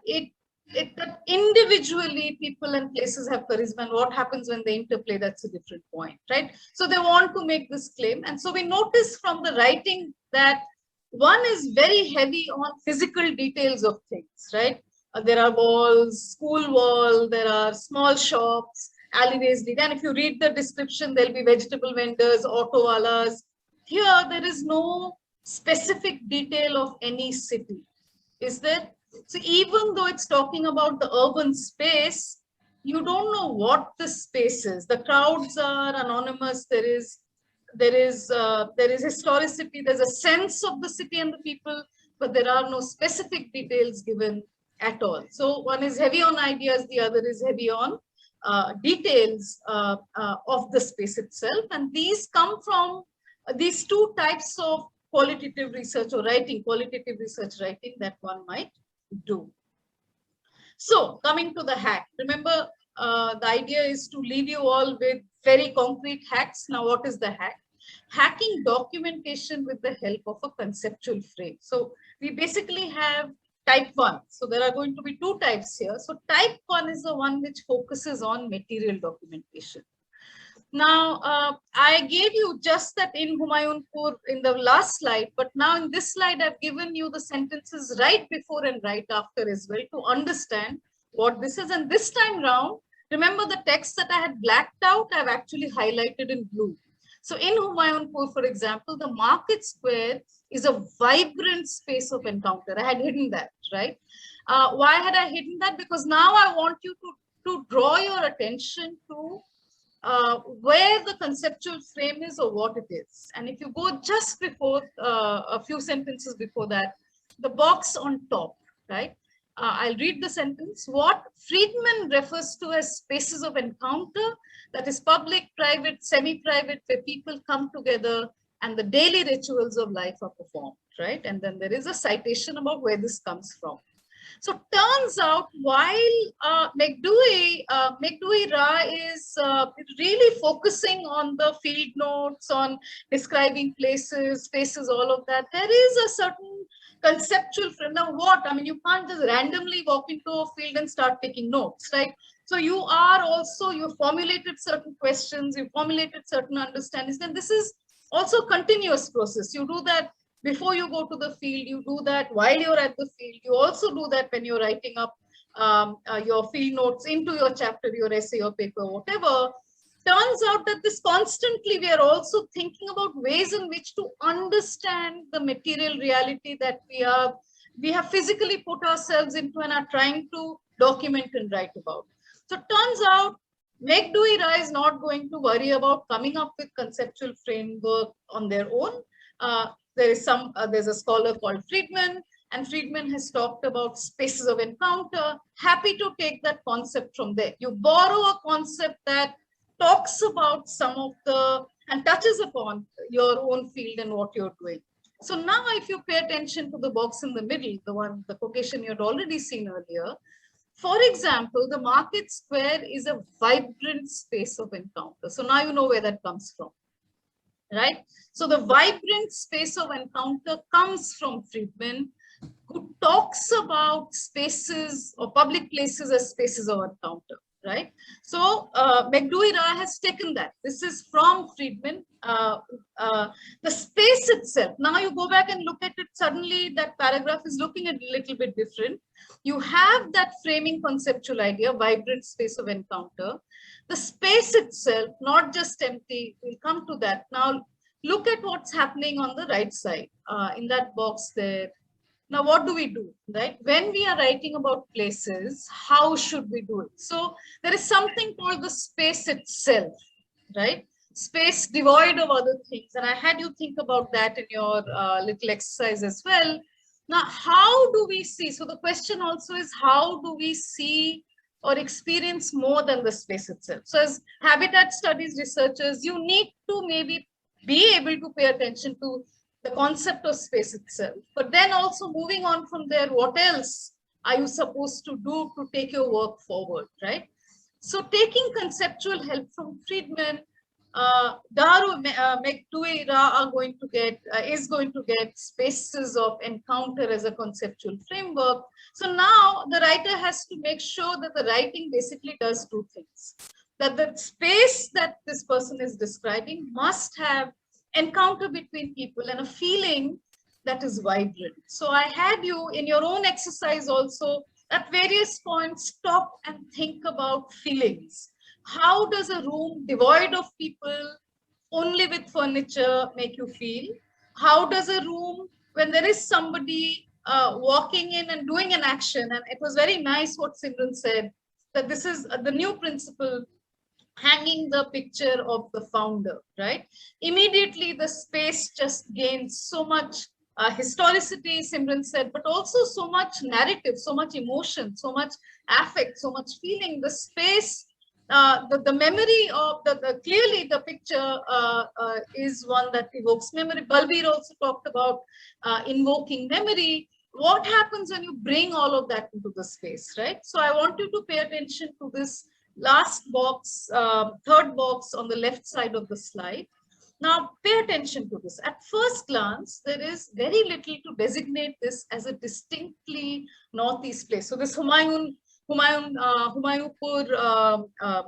that individually people and places have charisma, and what happens when they interplay, that's a different point, right? So they want to make this claim. And so we notice from the writing that one is very heavy on physical details of things, right? There are walls, school wall, there are small shops, alleyways, and if you read the description, there'll be vegetable vendors, auto walas. Here, there is no specific detail of any city, is there? So even though it's talking about the urban space, you don't know what the space is. The crowds are anonymous. There is historicity. There's a sense of the city and the people, but there are no specific details given at all. So one is heavy on ideas, the other is heavy on details of the space itself. And these come from these two types of qualitative research or writing, qualitative research writing that one might do. So coming to the hack, remember the idea is to leave you all with very concrete hacks. Now, what is the hack? Hacking documentation with the help of a conceptual frame. So we basically have type 1. So there are going to be two types here. So type 1 is the one which focuses on material documentation. Now, I gave you just that in Humayunpur in the last slide, but now in this slide, I've given you the sentences right before and right after as well to understand what this is. And this time round, remember the text that I had blacked out, I've actually highlighted in blue. So in Humayunpur, for example, the market square is a vibrant space of encounter. I had hidden that, right? Why had I hidden that? Because now I want you to draw your attention to where the conceptual frame is or what it is. And if you go just before, a few sentences before that, the box on top, right? I'll read the sentence. What Friedman refers to as spaces of encounter, that is public, private, semi-private, where people come together and the daily rituals of life are performed, right? And then there is a citation about where this comes from. So turns out while McDouhy Ra is really focusing on the field notes, on describing places, spaces, all of that, there is a certain conceptual frame. Now what? I mean, you can't just randomly walk into a field and start taking notes, right? So you formulated certain questions, you formulated certain understandings, then this is also a continuous process. You do that before you go to the field, you do that while you're at the field, you also do that when you're writing up your field notes into your chapter, your essay, your paper, whatever. Turns out that this constantly, we are also thinking about ways in which to understand the material reality that we have physically put ourselves into and are trying to document and write about. So turns out McDouhy Ra is not going to worry about coming up with conceptual framework on their own. There's a scholar called Friedman, and Friedman has talked about spaces of encounter. Happy to take that concept from there. You borrow a concept that talks about some of the, and touches upon your own field and what you're doing. So now if you pay attention to the box in the middle, the quotation you had already seen earlier, for example, the market square is a vibrant space of encounter. So now you know where that comes from. Right? So the vibrant space of encounter comes from Friedman, who talks about spaces or public places as spaces of encounter, right? So McDouhy Ra has taken that. This is from Friedman. The space itself, now you go back and look at it, suddenly that paragraph is looking a little bit different. You have that framing conceptual idea, vibrant space of encounter. The space itself, not just empty, we'll come to that. Now, look at what's happening on the right side in that box there. Now, what do we do, right? When we are writing about places, how should we do it? So there is something called the space itself, right? Space devoid of other things. And I had you think about that in your little exercise as well. Now, how do we see? So the question also is, how do we see or experience more than the space itself? So as habitat studies researchers, you need to maybe be able to pay attention to the concept of space itself. But then also moving on from there, what else are you supposed to do to take your work forward, right? So taking conceptual help from Friedman, Daru McDuira are going to get, is going to get spaces of encounter as a conceptual framework. So now the writer has to make sure that the writing basically does two things. That the space that this person is describing must have encounter between people and a feeling that is vibrant. So I had you in your own exercise also at various points stop and think about feelings. How does a room devoid of people, only with furniture, make you feel? How does a room, when there is somebody walking in and doing an action, and it was very nice what Simran said, that this is the new principle, hanging the picture of the founder, right? Immediately the space just gains so much historicity, Simran said, but also so much narrative, so much emotion, so much affect, so much feeling. The space, the memory of clearly the picture is one that evokes memory. Balbir also talked about invoking memory. What happens when you bring all of that into the space, right? So I want you to pay attention to this last box, third box on the left side of the slide. Now, pay attention to this. At first glance, there is very little to designate this as a distinctly northeast place. So this Humayunpur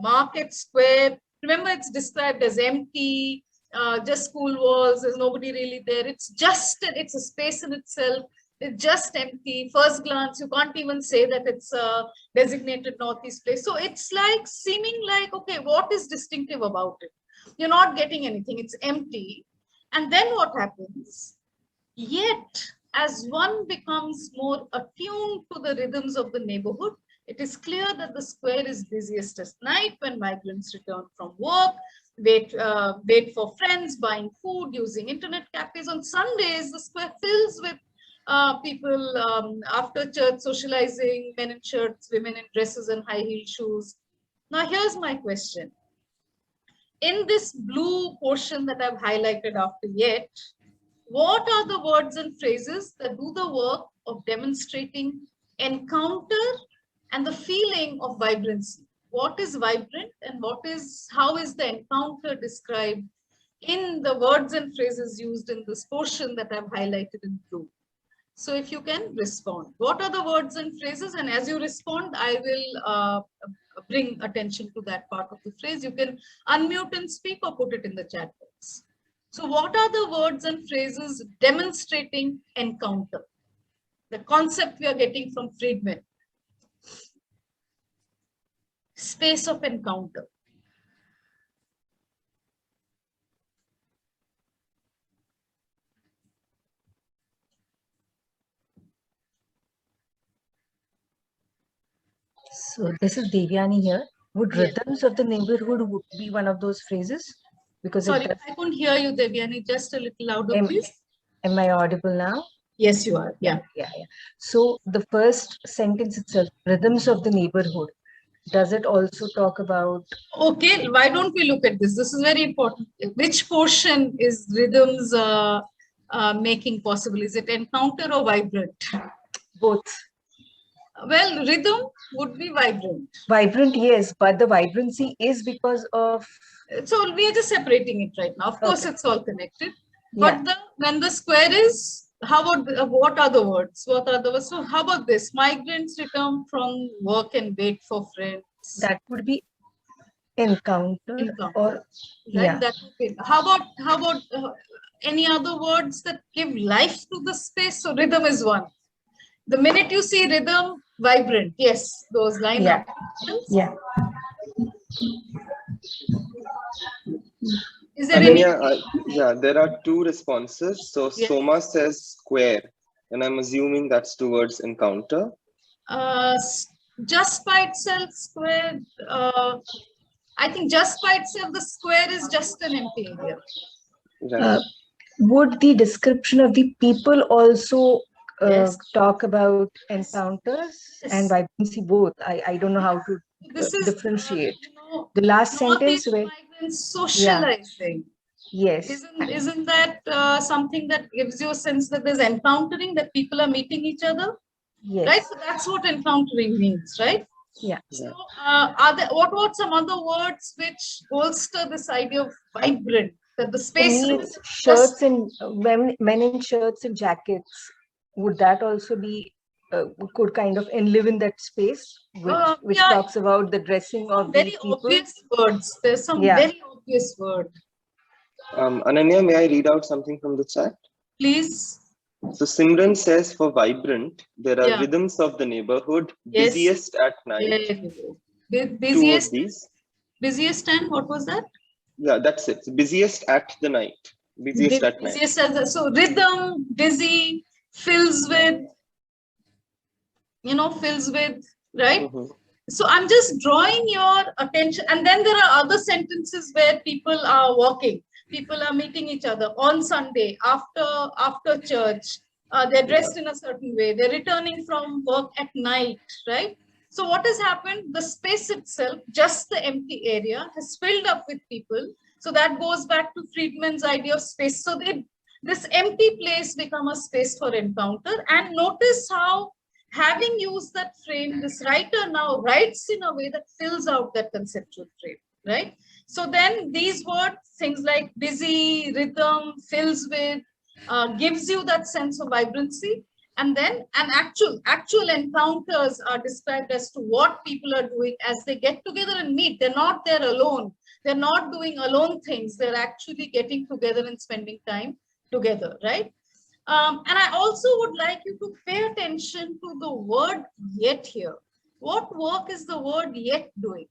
Market Square, remember it's described as empty, just school walls, there's nobody really there. It's a space in itself. It's just empty. First glance, you can't even say that it's a designated northeast place. So it's like seeming like, okay, what is distinctive about it? You're not getting anything. It's empty. And then what happens? Yet, as one becomes more attuned to the rhythms of the neighborhood, it is clear that the square is busiest at night when migrants return from work, wait for friends, buying food, using internet cafes. On Sundays, the square fills with people after church socializing, men in shirts, women in dresses and high heel shoes. Now, here's my question. In this blue portion that I've highlighted after yet, what are the words and phrases that do the work of demonstrating encounter and the feeling of vibrancy? What is vibrant and how is the encounter described in the words and phrases used in this portion that I've highlighted in blue? So if you can respond, what are the words and phrases? And as you respond, I will bring attention to that part of the phrase. You can unmute and speak or put it in the chat box. So what are the words and phrases demonstrating encounter? The concept we are getting from Friedman. Space of encounter. So this is Devyani here. Would Yes. rhythms of the neighborhood would be one of those phrases? Because Sorry, I couldn't hear you, Devyani. Just a little louder, please. Am I audible now? Yes, you are. Yeah. Yeah. So the first sentence itself, rhythms of the neighborhood, does it also talk about? Okay, why don't we look at this? This is very important. Which portion is rhythms making possible? Is it encounter or vibrant? Both. Well, rhythm would be vibrant. Vibrant, yes, but the vibrancy is because of. So we are just separating it right now. Of course, Okay. it's all connected. But when the square is, how about what are the words? What are the words? So how about this? Migrants return from work and wait for friends. That would be encounter. Or Right? yeah. That would be. How about any other words that give life to the space? So rhythm is one. The minute you see rhythm, vibrant. Yes, those line Yeah. up. Is there Ananya, yeah, there are two responses. So Yes. Soma says square, and I'm assuming that's towards encounter. Just by itself, square. I think just by itself, the square is just an empty area. Right. Would the description of the people also Yes. talk about encounters Yes. and vibrancy both? I don't know how to This is differentiate. The last sentence Northeast where migrants socializing. Yes. Isn't that something that gives you a sense that there's encountering, that people are meeting each other? Yes. Right? So that's what encountering means, right? Yeah. So what some other words which bolster this idea of vibrant, that the space? For me, it's shirts and men in shirts and jackets. Would that also be could kind of live in that space, which yeah, talks about the dressing of very the people? obvious words. There's some very obvious word. Ananya, may I read out something from the chat? Please. So Simran says, for vibrant, there are rhythms of the neighborhood, busiest at night. Busiest. Two of these. Busiest and what was that? Yeah, that's it. Busiest at the night. Busiest at night. So rhythm, busy, fills with, right? So I'm just drawing your attention. And then there are other sentences where people are walking. People are meeting each other on Sunday after church. They're dressed in a certain way. They're returning from work at night, right? So what has happened? The space itself, just the empty area, has filled up with people. So that goes back to Friedman's idea of space. So this empty place become a space for encounter. And notice how, having used that frame, this writer now writes in a way that fills out that conceptual frame, right? So then these words, things like busy, rhythm, fills with, gives you that sense of vibrancy. And then actual encounters are described as to what people are doing as they get together and meet. They're not there alone. They're not doing alone things. They're actually getting together and spending time together, right? And I also would like you to pay attention to the word yet here. What work is the word yet doing?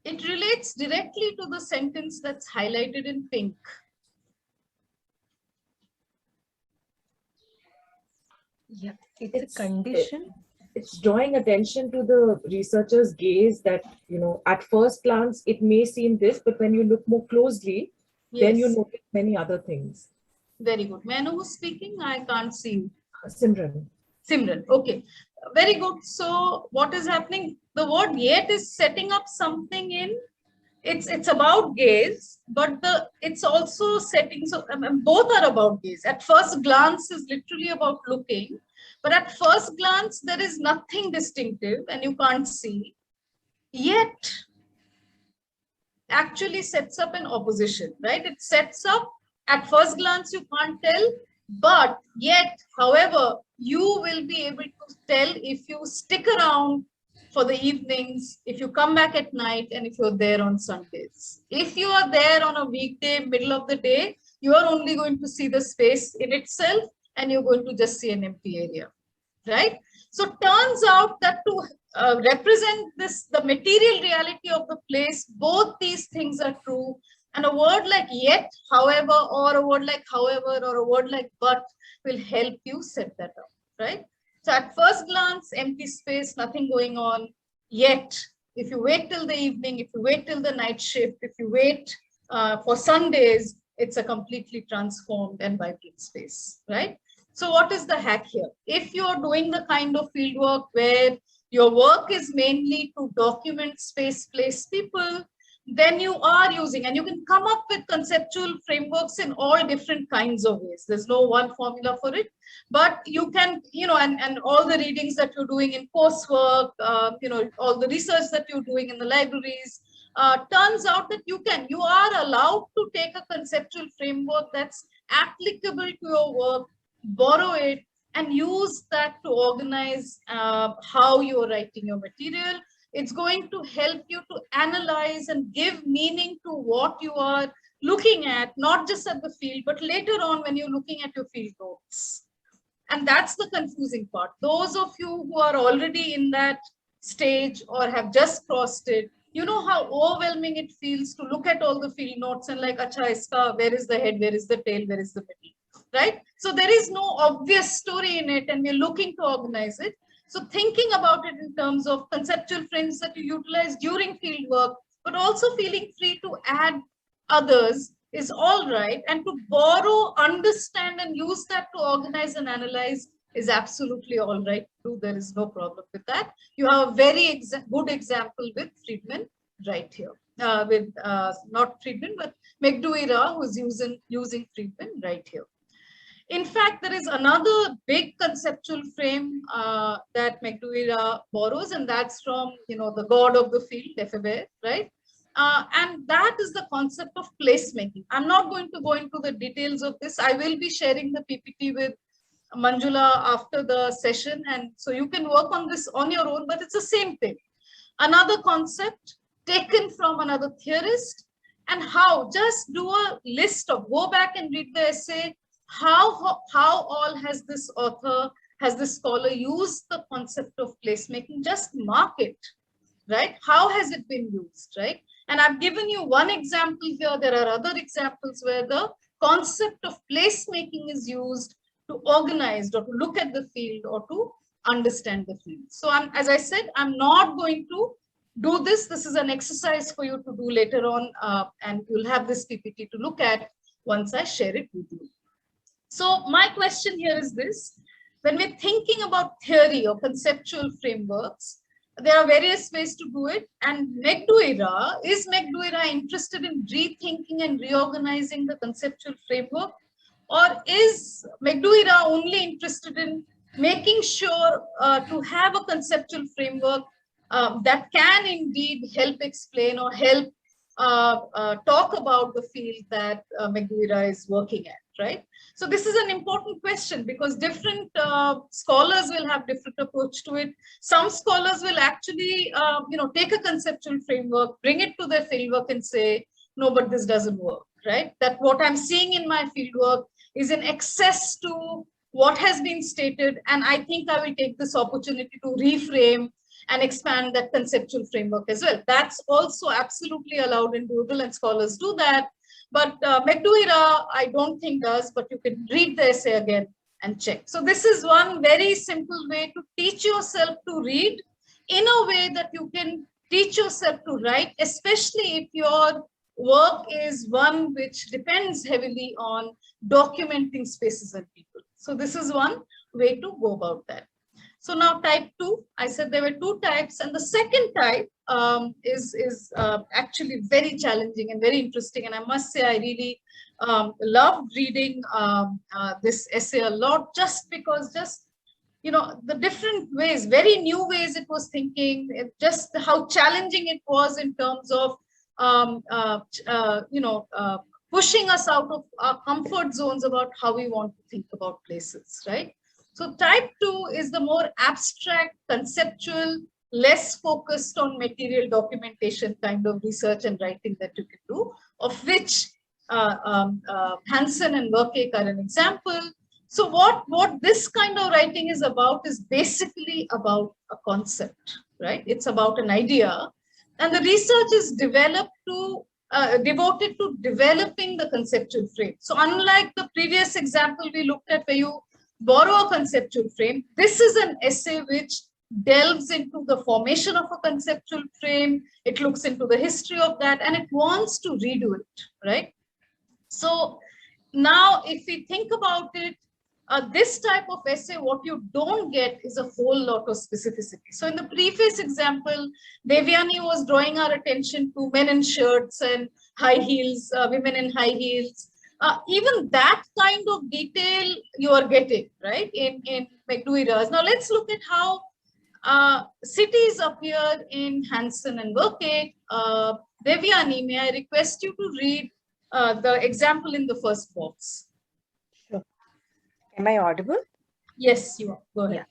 It relates directly to the sentence that's highlighted in pink. Yeah, it's a condition. It's drawing attention to the researcher's gaze that, at first glance, it may seem this, but when you look more closely, then you notice many other things. Very good. May I know who's speaking? I can't see. Simran. Simran. Okay. Very good. So what is happening? The word yet is setting up something in, it's about gaze, but it's also setting, so both are about gaze. At first glance is literally about looking, but at first glance there is nothing distinctive and you can't see. Yet actually sets up an opposition, right? It sets up, at first glance you can't tell, but yet, however, you will be able to tell if you stick around for the evenings, if you come back at night, and if you're there on Sundays. If you are there on a weekday, middle of the day, you are only going to see the space in itself, and you're going to just see an empty area, right? So turns out that to represent the material reality of the place, both these things are true. And a word like yet, however, or a word like however, or a word like but will help you set that up, right? So at first glance, empty space, nothing going on. Yet, if you wait till the evening, if you wait till the night shift, if you wait for Sundays, it's a completely transformed and vibrant space, right? So what is the hack here? If you're doing the kind of fieldwork where your work is mainly to document space, place, people, then you are using, and you can come up with conceptual frameworks in all different kinds of ways. There's no one formula for it, but you can, and all the readings that you're doing in coursework, all the research that you're doing in the libraries, turns out that you are allowed to take a conceptual framework that's applicable to your work, borrow it, and use that to organize how you're writing your material. It's going to help you to analyze and give meaning to what you are looking at, not just at the field, but later on when you're looking at your field notes. And that's the confusing part. Those of you who are already in that stage or have just crossed it, you know how overwhelming it feels to look at all the field notes and like, acha, iska, where is the head, where is the tail, where is the middle, right? So there is no obvious story in it and we're looking to organize it. So thinking about it in terms of conceptual frames that you utilize during field work, but also feeling free to add others is all right. And to borrow, understand, and use that to organize and analyze is absolutely all right to do. There is no problem with that. You have a very good example with Friedman right here. Not Friedman, but Megduira, who's using Friedman right here. In fact, there is another big conceptual frame that Megduira borrows, and that's from, the god of the field, Lefebvre, right? And that is the concept of placemaking. I'm not going to go into the details of this. I will be sharing the PPT with Manjula after the session, and so you can work on this on your own, but it's the same thing. Another concept taken from another theorist, and how, just do a list of, go back and read the essay, how all has this author, has this scholar used the concept of placemaking, just mark it, right? How has it been used, right? And I've given you one example here. There are other examples where the concept of placemaking is used to organize or to look at the field or to understand the field. So as I said, I'm not going to do this. This is an exercise for you to do later on, and you'll have this PPT to look at once I share it with you. So my question here is this: when we're thinking about theory or conceptual frameworks, there are various ways to do it. And is Megduira interested in rethinking and reorganizing the conceptual framework? Or is Megduira only interested in making sure to have a conceptual framework that can indeed help explain or help talk about the field that Megduira is working at, right? So this is an important question, because different scholars will have different approach to it. Some scholars will actually, take a conceptual framework, bring it to their fieldwork and say, no, but this doesn't work, right? That what I'm seeing in my fieldwork is in excess to what has been stated. And I think I will take this opportunity to reframe and expand that conceptual framework as well. That's also absolutely allowed and doable, and scholars do that. But Megduira, I don't think does, but you can read the essay again and check. So this is one very simple way to teach yourself to read in a way that you can teach yourself to write, especially if your work is one which depends heavily on documenting spaces and people. So this is one way to go about that. So now type 2, I said there were 2 types, and the second type is actually very challenging and very interesting. And I must say I really loved reading this essay a lot, just because the different ways, very new ways it was thinking, just how challenging it was in terms of pushing us out of our comfort zones about how we want to think about places, right? So type 2 is the more abstract, conceptual, less focused on material documentation kind of research and writing that you can do, of which Hansen and Werkeke are an example. So what this kind of writing is about is basically about a concept, right? It's about an idea. And the research is devoted to developing the conceptual frame. So unlike the previous example we looked at where you borrow a conceptual frame, this is an essay which delves into the formation of a conceptual frame. It looks into the history of that, and it wants to redo it, right? So now if we think about it, this type of essay, what you don't get is a whole lot of specificity. So in the previous example, Devyani was drawing our attention to men in shirts and high heels, women in high heels. Even that kind of detail you are getting, right, in Megduira's. Now let's look at how cities appear in Hansen and Werkeke. Devyani, may I request you to read the example in the first box? Sure. Am I audible? Yes, you are. Go ahead. Yeah.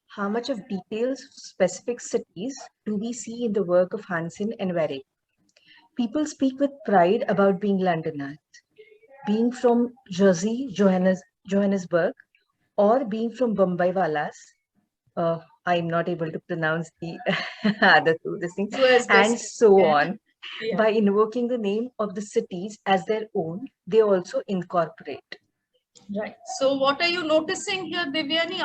How much of details of specific cities do we see in the work of Hansen and Werkeke? People speak with pride about being Londoners, being from Jersey, Johannesburg, or being from Bombay Walas. I'm not able to pronounce the other two things, and so on. Yeah. By invoking the name of the cities as their own, they also incorporate. Right. So what are you noticing here, Devyani?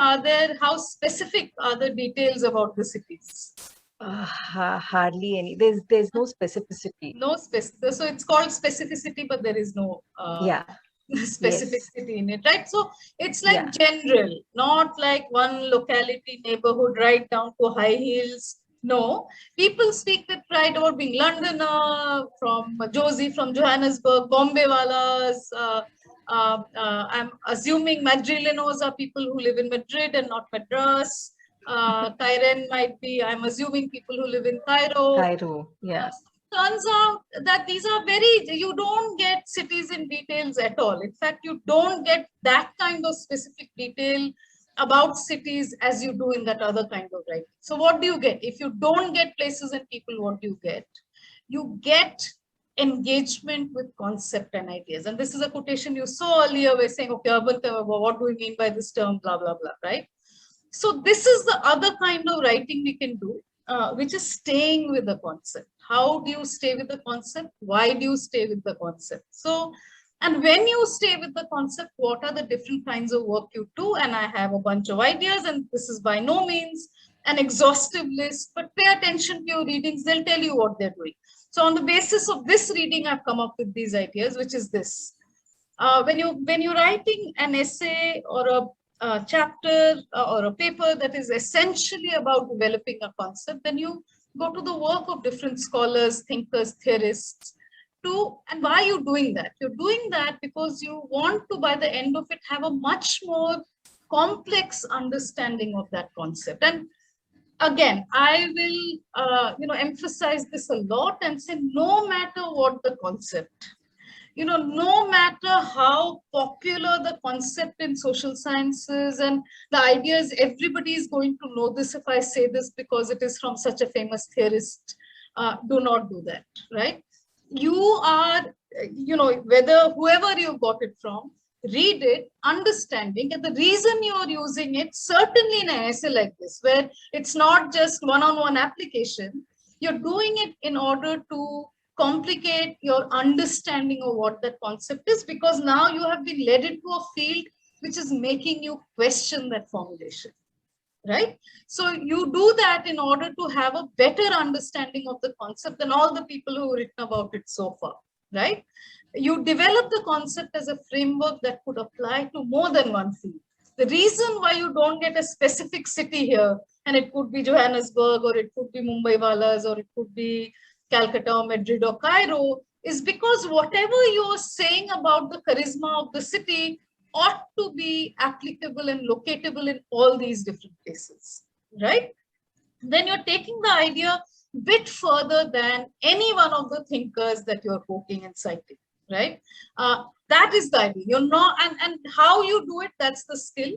How specific are the details about the cities? Hardly any. There's no specificity. No specificity. So it's called specificity, but there is no. Yeah. specific Yes. city in it, right? So it's like Yeah. general, not like one locality, neighborhood, right down to high heels. No, people speak with pride about being Londoner, from Josie from Johannesburg, Bombay walas. I'm assuming Madrilenos are people who live in Madrid and not Madras. Kairen might be, I'm assuming, people who live in Cairo. Cairo. Yeah. Turns out that these are you don't get cities in details at all. In fact, you don't get that kind of specific detail about cities as you do in that other kind of writing. So what do you get? If you don't get places and people, what do you get? You get engagement with concept and ideas. And this is a quotation you saw earlier, where saying, okay, urban, what do we mean by this term, blah, blah, blah, right? So this is the other kind of writing we can do, which is staying with the concept. How do you stay with the concept? Why do you stay with the concept? So, and when you stay with the concept, what are the different kinds of work you do? And I have a bunch of ideas, and this is by no means an exhaustive list, but pay attention to your readings. They'll tell you what they're doing. So on the basis of this reading, I've come up with these ideas, which is this. When you're writing an essay or a chapter or a paper that is essentially about developing a concept, then you go to the work of different scholars, thinkers, theorists. And why are you doing that? You're doing that because you want to, by the end of it, have a much more complex understanding of that concept. And again, I will emphasize this a lot and say, no matter what the concept, no matter how popular the concept in social sciences and the ideas, everybody is going to know this if I say this because it is from such a famous theorist. Do not do that, right? You are, whether whoever you got it from, read it, understanding, and the reason you're using it, certainly in an essay like this, where it's not just one-on-one application, you're doing it in order to complicate your understanding of what that concept is, because now you have been led into a field which is making you question that formulation, right? So you do that in order to have a better understanding of the concept than all the people who have written about it so far, right? You develop the concept as a framework that could apply to more than one field. The reason why you don't get a specific city here, and it could be Johannesburg, or it could be Mumbai walas, or it could be Calcutta or Madrid or Cairo, is because whatever you're saying about the charisma of the city ought to be applicable and locatable in all these different places, right? Then you're taking the idea a bit further than any one of the thinkers that you're quoting and citing, right? That is the idea. You're not, and how you do it, that's the skill.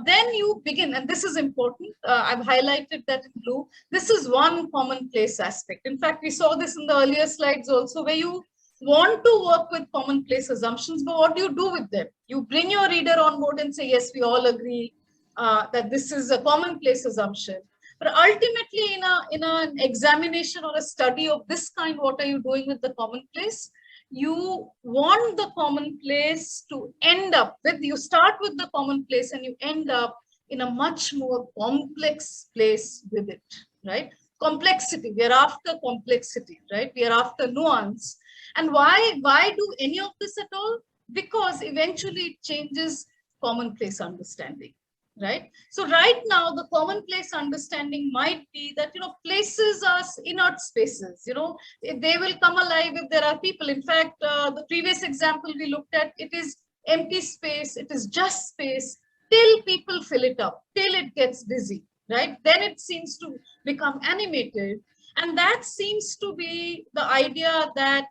Then you begin, and this is important. I've highlighted that in blue. This is one commonplace aspect. In fact, we saw this in the earlier slides also, where you want to work with commonplace assumptions, but what do you do with them? You bring your reader on board and say, yes, we all agree that this is a commonplace assumption. But ultimately, in an examination or a study of this kind, what are you doing with the commonplace? You want the commonplace to end up with, you start with the commonplace and you end up in a much more complex place with it, right? Complexity, we are after complexity, right? We are after nuance. And why do any of this at all? Because eventually it changes commonplace understanding, right? So right now, the commonplace understanding might be that, places are inert spaces, they will come alive if there are people. In fact, the previous example we looked at, it is empty space, it is just space till people fill it up, till it gets busy, right? Then it seems to become animated. And that seems to be the idea that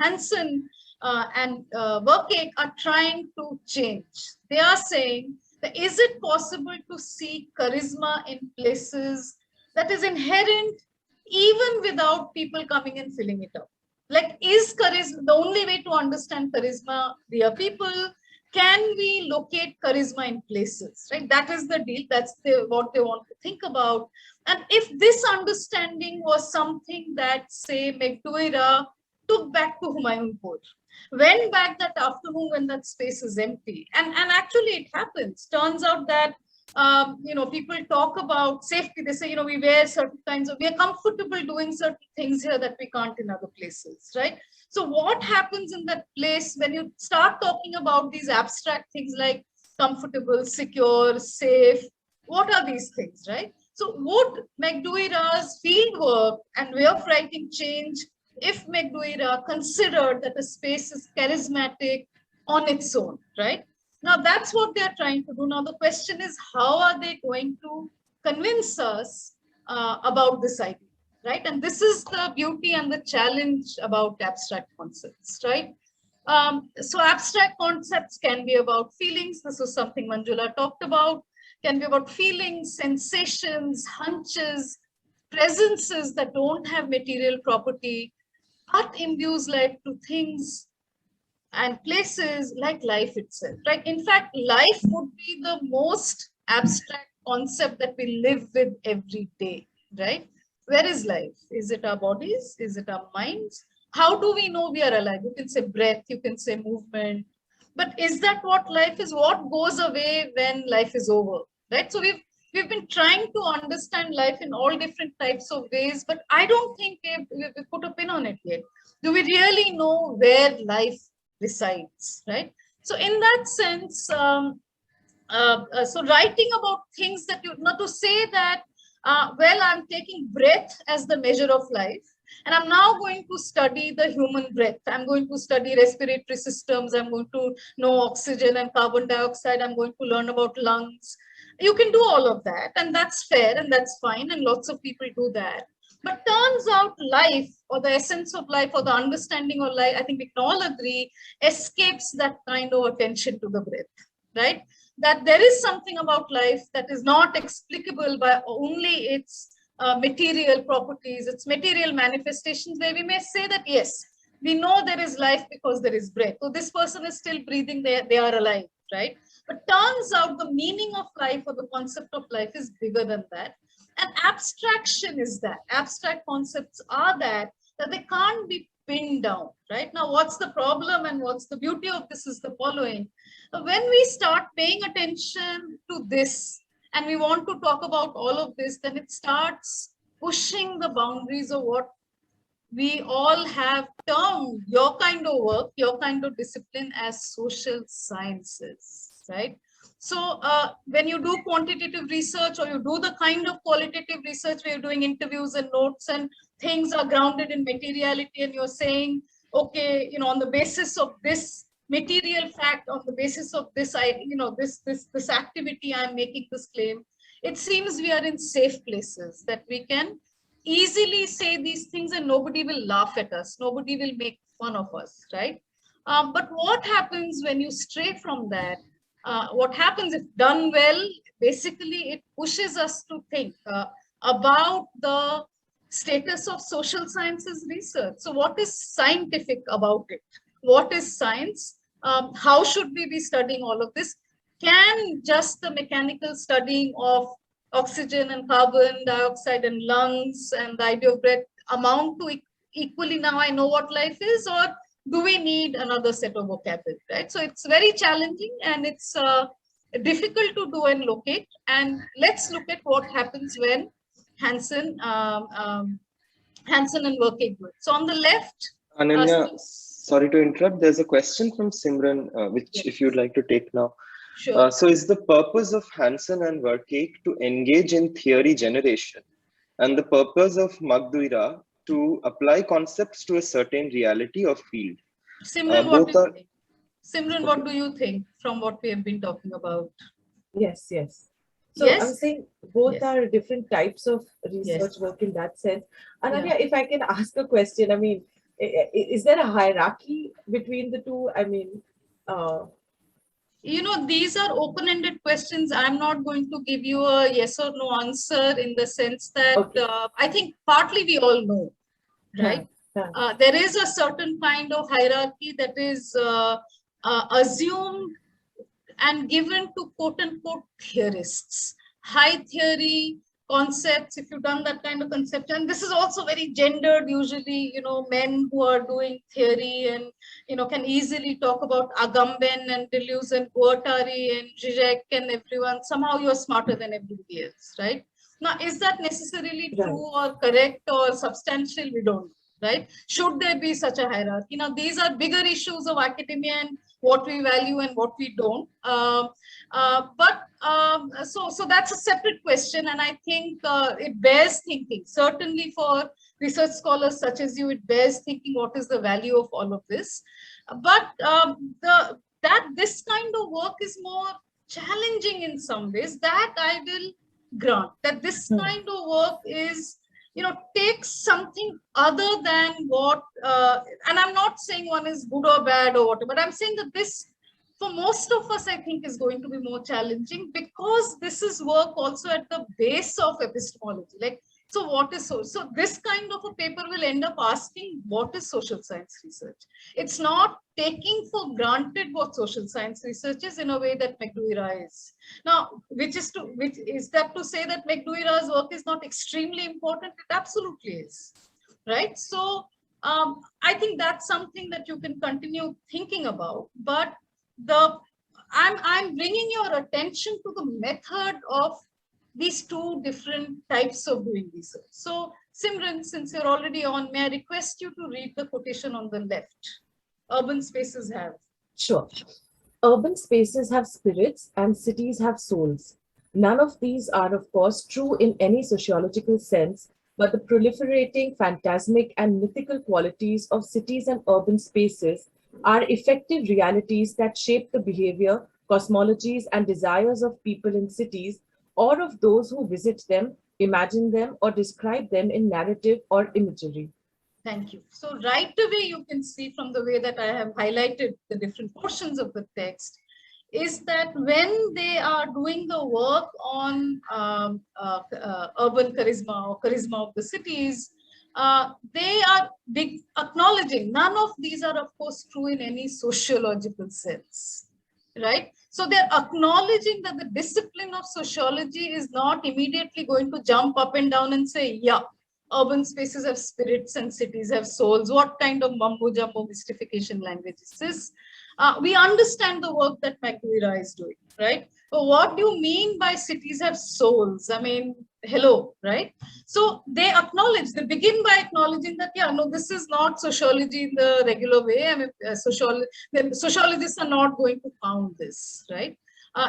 Hansen and Burke are trying to change. They are saying that is it possible to see charisma in places that is inherent even without people coming and filling it up? Like, is charisma the only way to understand charisma via people? Can we locate charisma in places, right? That is the deal. That's what they want to think about. And if this understanding was something that, say, Megduira took back to Humayunpur, went back that afternoon when that space is empty, and actually it happens. Turns out that People talk about safety. They say, we wear certain kinds of, we are comfortable doing certain things here that we can't in other places, right? So what happens in that place when you start talking about these abstract things like comfortable, secure, safe? What are these things, right? So would McDuira's field work and way of writing change if McDuira considered that a space is charismatic on its own, right? Now that's what they're trying to do. Now the question is, how are they going to convince us about this idea, right? And this is the beauty and the challenge about abstract concepts, right? So abstract concepts can be about feelings. This is something Manjula talked about. Can be about feelings, sensations, hunches, presences that don't have material property, but imbues life to things and places like life itself, right? In fact, life would be the most abstract concept that we live with every day, right? Where is life? Is it our bodies? Is it our minds? How do we know we are alive? You can say breath, you can say movement, but is that what life is? What goes away when life is over, right? So we've been trying to understand life in all different types of ways, but I don't think we've put a pin on it yet. Do we really know where life resides, right? So in that sense, so writing about things that you, not to say that, well, I'm taking breath as the measure of life, and I'm now going to study the human breath. I'm going to study respiratory systems. I'm going to know oxygen and carbon dioxide. I'm going to learn about lungs. You can do all of that, and that's fair and that's fine, and lots of people do that. But turns out life, or the essence of life, or the understanding of life, I think we can all agree, escapes that kind of attention to the breath, right? That there is something about life that is not explicable by only its material properties, its material manifestations, where we may say that, yes, we know there is life because there is breath. So this person is still breathing, they are alive, right? But turns out the meaning of life or the concept of life is bigger than that. And abstraction is that. Abstract concepts are that they can't be pinned down, right? Now, what's the problem and what's the beauty of this is the following. When we start paying attention to this and we want to talk about all of this, then it starts pushing the boundaries of what we all have termed your kind of work, your kind of discipline as social sciences, right? So when you do quantitative research or you do the kind of qualitative research where you're doing interviews and notes and things are grounded in materiality and you're saying, okay, on the basis of this material fact, on the basis of this, this activity, I'm making this claim, it seems we are in safe places that we can easily say these things and nobody will laugh at us. Nobody will make fun of us, right? But what happens when you stray from that? What happens if done well? Basically, it pushes us to think about the status of social sciences research. So what is scientific about it? What is science? How should we be studying all of this? Can just the mechanical studying of oxygen and carbon dioxide and lungs and the idea of breath amount to equally, now I know what life is, or do we need another set of vocabulary, right? So it's very challenging and it's difficult to do and locate. And let's look at what happens when Hansen and Verkade do it. So on the left, Ananya, sorry to interrupt. There's a question from Simran, which yes, if you'd like to take now. Sure. So is the purpose of Hansen and Verkade to engage in theory generation, and the purpose of McDuira to apply concepts to a certain reality or field? Simran, what do you think? Simran, what do you think from what we have been talking about? Yes. So yes? I'm saying both yes, are different types of research work in that sense. Ananya, if I can ask a question, I mean, is there a hierarchy between the two? I mean, these are open-ended questions. I'm not going to give you a yes or no answer in the sense that okay, I think partly we all know, right? There is a certain kind of hierarchy that is assumed and given to quote-unquote theorists. High theory concepts, if you've done that kind of concept, and this is also very gendered, usually, men who are doing theory and, can easily talk about Agamben and Deleuze and Guattari and Zizek and everyone. Somehow you're smarter than everybody else, right? Now, is that necessarily true or correct or substantial? We don't know, right? Should there be such a hierarchy? Now, these are bigger issues of academia and what we value and what we don't. So that's a separate question, and I think it bears thinking. Certainly for research scholars such as you, it bears thinking what is the value of all of this. But this kind of work is more challenging in some ways. That I will grant, that this kind of work is, takes something other than what, and I'm not saying one is good or bad or whatever, but I'm saying that this, for most of us, I think is going to be more challenging, because this is work also at the base of epistemology. Like, so what is so this kind of a paper will end up asking, what is social science research? It's not taking for granted what social science research is in a way that McDouira is. Now, which is that to say that McDouira's work is not extremely important? It absolutely is, right? So I think that's something that you can continue thinking about, but I'm bringing your attention to the method of these two different types of doing research. So Simran, since you're already on, may I request you to read the quotation on the left? Urban spaces have. Sure. Urban spaces have spirits and cities have souls. None of these are, of course, true in any sociological sense, but the proliferating, phantasmic, and mythical qualities of cities and urban spaces are effective realities that shape the behavior, cosmologies, and desires of people in cities, or of those who visit them, imagine them, or describe them in narrative or imagery. Thank you. So right away, you can see from the way that I have highlighted the different portions of the text, is that when they are doing the work on urban charisma or charisma of the cities, they are acknowledging none of these are, of course, true in any sociological sense, right? So they're acknowledging that the discipline of sociology is not immediately going to jump up and down and say, yeah, urban spaces have spirits and cities have souls. What kind of mumbo jumbo mystification language is this? We understand the work that McDouira is doing, right? But what do you mean by cities have souls? I mean, hello, right? So they begin by acknowledging that, yeah, no, this is not sociology in the regular way. I mean, sociologists are not going to count this, right?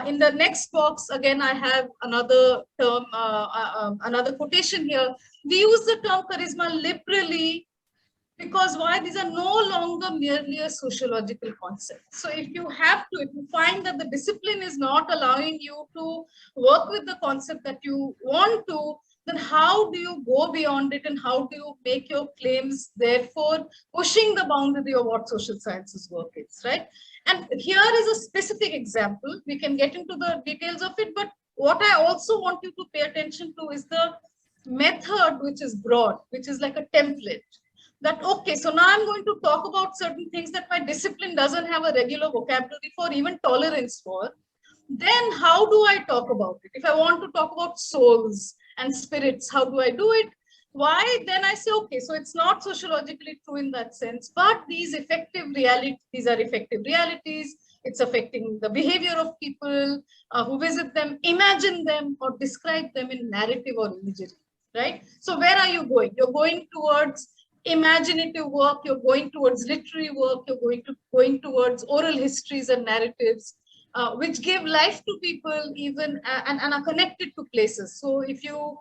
In the next box, again, I have another term, another quotation here. We use the term charisma liberally because why? These are no longer merely a sociological concept. So if you find that the discipline is not allowing you to work with the concept that you want to, then how do you go beyond it and how do you make your claims, therefore pushing the boundary of what social sciences work is, right? And here is a specific example. We can get into the details of it, but what I also want you to pay attention to is the method, which is broad, which is like a template. That, okay, so now I'm going to talk about certain things that my discipline doesn't have a regular vocabulary for, even tolerance for. Then how do I talk about it? If I want to talk about souls and spirits, how do I do it? Why? Then I say, okay, so it's not sociologically true in that sense, but these are effective realities. It's affecting the behavior of people who visit them, imagine them, or describe them in narrative or imagery, right? So where are you going? You're going towards imaginative work, you're going towards literary work, you're going towards oral histories and narratives, which give life to people even and are connected to places. So if you,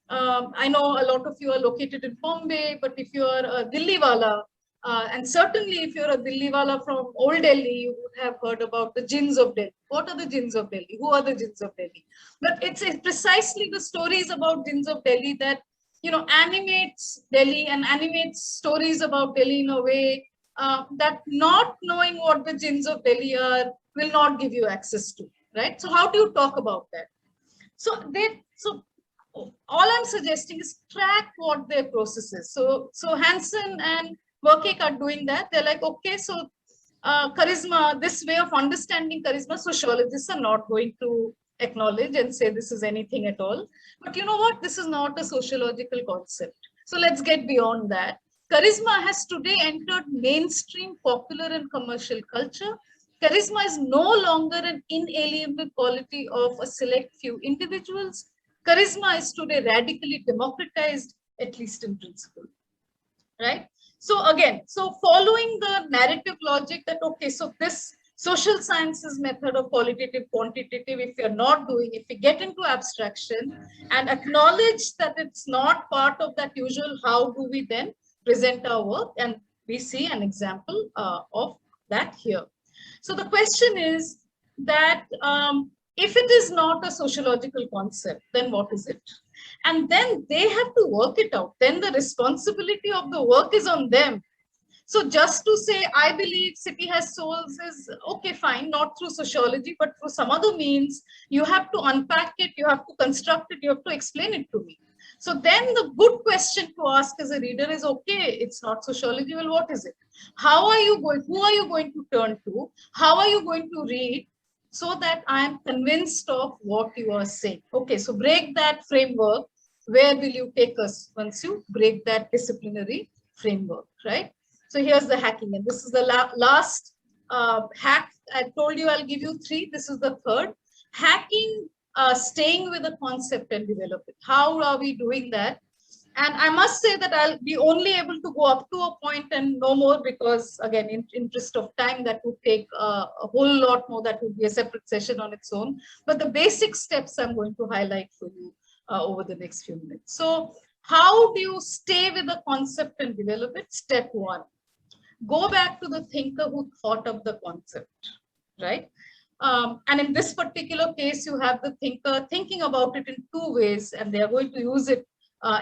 I know a lot of you are located in Bombay, but if you are a Dilliwala, and certainly if you're a Dilliwala from Old Delhi, you would have heard about the jinns of Delhi. What are the jinns of Delhi? Who are the jinns of Delhi? But it's precisely the stories about jinns of Delhi that animates Delhi and animates stories about Delhi in a way that not knowing what the jinns of Delhi are will not give you access to, right? So how do you talk about that? So all I'm suggesting is track what their process is. So Hansen and Verkek are doing that. They're like, okay, so charisma, this way of understanding charisma, sociologists are not going to acknowledge and say this is anything at all. But you know what? This is not a sociological concept. So let's get beyond that. Charisma has today entered mainstream popular and commercial culture. Charisma is no longer an inalienable quality of a select few individuals. Charisma is today radically democratized, at least in principle, right? So again, so following the narrative logic that, okay, so this social sciences method of qualitative, quantitative, if you're not doing, if we get into abstraction and acknowledge that it's not part of that usual, how do we then present our work? And we see an example of that here. So the question is that if it is not a sociological concept, then what is it? And then they have to work it out. Then the responsibility of the work is on them. So just to say, I believe city has souls is okay, fine, not through sociology, but through some other means. You have to unpack it, you have to construct it, you have to explain it to me. So then the good question to ask as a reader is, okay, it's not sociology, well, what is it? How are you going, who are you going to turn to? How are you going to read so that I am convinced of what you are saying? Okay, so break that framework. Where will you take us once you break that disciplinary framework, right? So here's the hacking, and this is the last hack. I told you I'll give you 3. This is the third. Hacking, staying with a concept and develop it. How are we doing that? And I must say that I'll be only able to go up to a point and no more, because again, in interest of time, that would take a whole lot more. That would be a separate session on its own. But the basic steps I'm going to highlight for you over the next few minutes. So how do you stay with a concept and develop it? Step 1. Go back to the thinker who thought of the concept, right? And in this particular case, you have the thinker thinking about it in 2 ways, and they are going to use it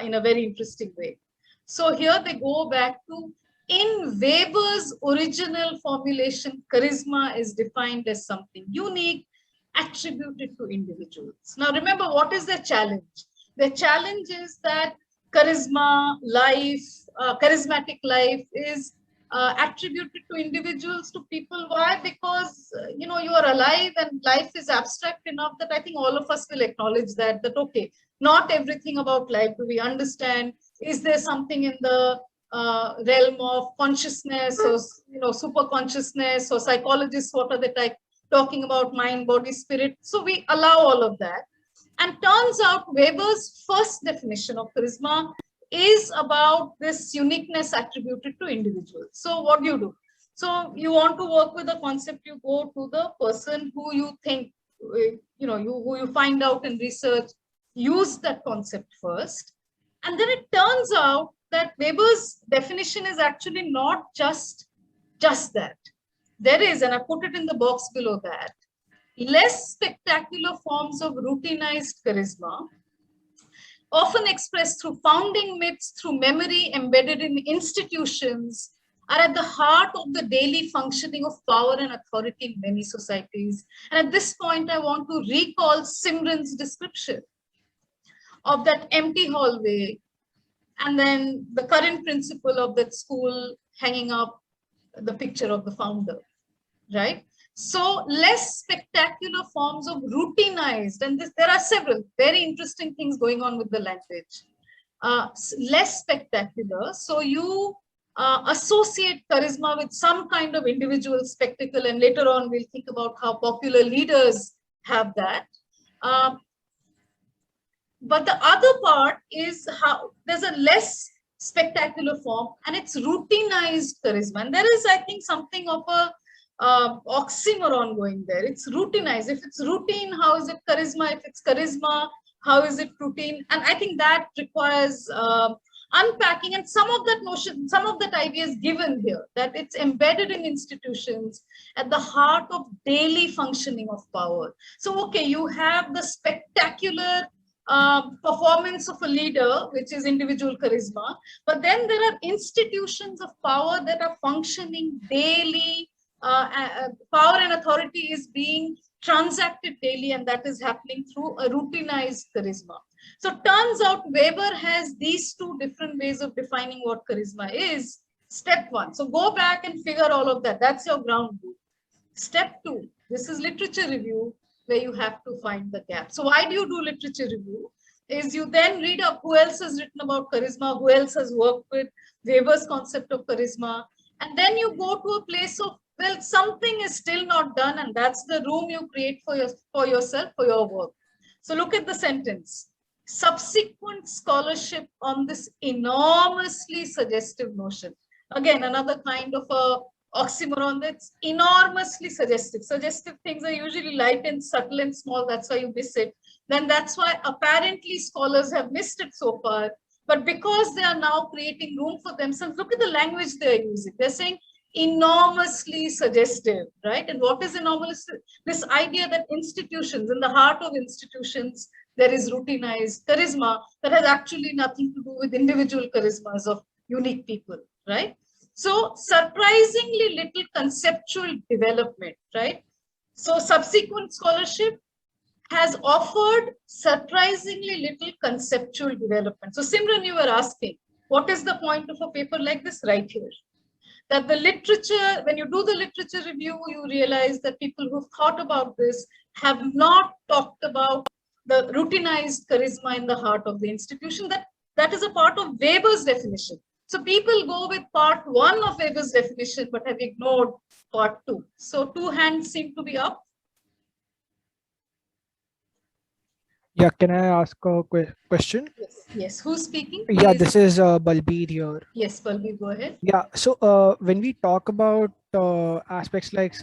in a very interesting way. So here they go back to, in Weber's original formulation, charisma is defined as something unique, attributed to individuals. Now remember, what is their challenge? Their challenge is that charisma, life, charismatic life is attributed to individuals, to people. Why? Because you know, you are alive and life is abstract enough that I think all of us will acknowledge that okay, not everything about life do we understand. Is there something in the realm of consciousness, or you know, super consciousness, or psychologists, what are they talking about, mind, body, spirit? So we allow all of that. And turns out Weber's first definition of charisma is about this uniqueness attributed to individuals. So what do? So you want to work with a concept, you go to the person who you think, you know, who you find out in research, use that concept first. And then it turns out that Weber's definition is actually not just that. There is, and I put it in the box below that, less spectacular forms of routinized charisma, often expressed through founding myths, through memory embedded in institutions, are at the heart of the daily functioning of power and authority in many societies. And at this point, I want to recall Simran's description of that empty hallway, and then the current principal of that school hanging up the picture of the founder, right? So less spectacular forms of routinized, and there are several very interesting things going on with the language. Less spectacular. So you associate charisma with some kind of individual spectacle, and later on we'll think about how popular leaders have that. But the other part is how there's a less spectacular form, and it's routinized charisma. And there is, I think, something of a oxymoron going there. It's routinized. If it's routine, how is it charisma? If it's charisma, how is it routine? And I think that requires unpacking, and some of that notion, some of that idea is given here, that it's embedded in institutions at the heart of daily functioning of power. So, okay, you have the spectacular performance of a leader, which is individual charisma, but then there are institutions of power that are functioning daily. Power and authority is being transacted daily, and that is happening through a routinized charisma. So turns out Weber has these 2 different ways of defining what charisma is. Step 1. So go back and figure all of that. That's your ground rule. Step 2. This is literature review. where you have to find the gap. So why do you do literature review? Is you then read up who else has written about charisma, who else has worked with Weber's concept of charisma, and then you go to a place of, well, something is still not done, and that's the room you create for yourself, for your work. So look at the sentence. Subsequent scholarship on this enormously suggestive notion. Again, another kind of a oxymoron that's enormously suggestive. Suggestive things are usually light and subtle and small. That's why you miss it. Then that's why apparently scholars have missed it so far. But because they are now creating room for themselves, look at the language they're using. They're saying enormously suggestive, right? And what is enormous? This idea that institutions, in the heart of institutions, there is routinized charisma that has actually nothing to do with individual charismas of unique people, right? So surprisingly little conceptual development, right? So subsequent scholarship has offered surprisingly little conceptual development. So Simran, you were asking, what is the point of a paper like this right here? That the literature, when you do the literature review, you realize that people who've thought about this have not talked about the routinized charisma in the heart of the institution. That is a part of Weber's definition. So people go with part 1 of Weber's definition, but have ignored part 2. So 2 hands seem to be up. Yeah, can I ask a question? Yes. Who's speaking? Yeah, Please. this is Balbir here. Yes, Balbir, go ahead. Yeah, so when we talk about aspects like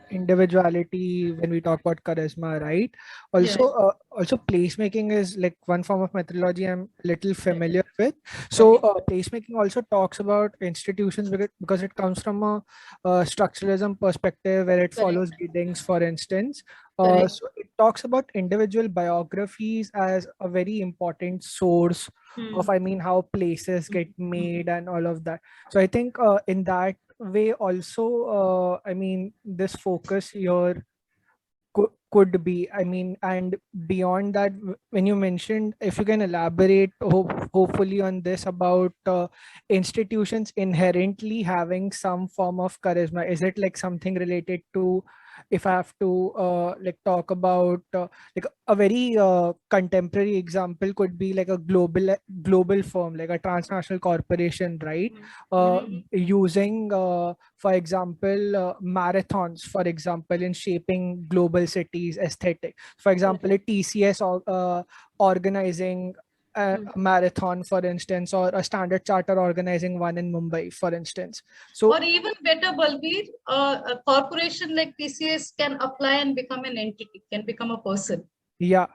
individuality, when we talk about charisma, right? Also, also placemaking is like one form of methodology I'm little familiar with. So placemaking also talks about institutions because it comes from a structuralism perspective where it follows Giddings, for instance. So it talks about individual biographies as a very important source of, I mean, how places get made and all of that. So I think in that way also, I mean, this focus here could be, I mean, and beyond that, when you mentioned, if you can elaborate hopefully on this about institutions inherently having some form of charisma, is it like something related to, if I have to like talk about like a very contemporary example could be like a global firm, like a transnational corporation, right? Using for example marathons, for example, in shaping global cities aesthetic. For example, a TCS organizing a marathon, for instance, or a Standard Charter organizing one in Mumbai, for instance. So, or even better, Balbir, a corporation like TCS can apply and become an entity, can become a person. Yeah.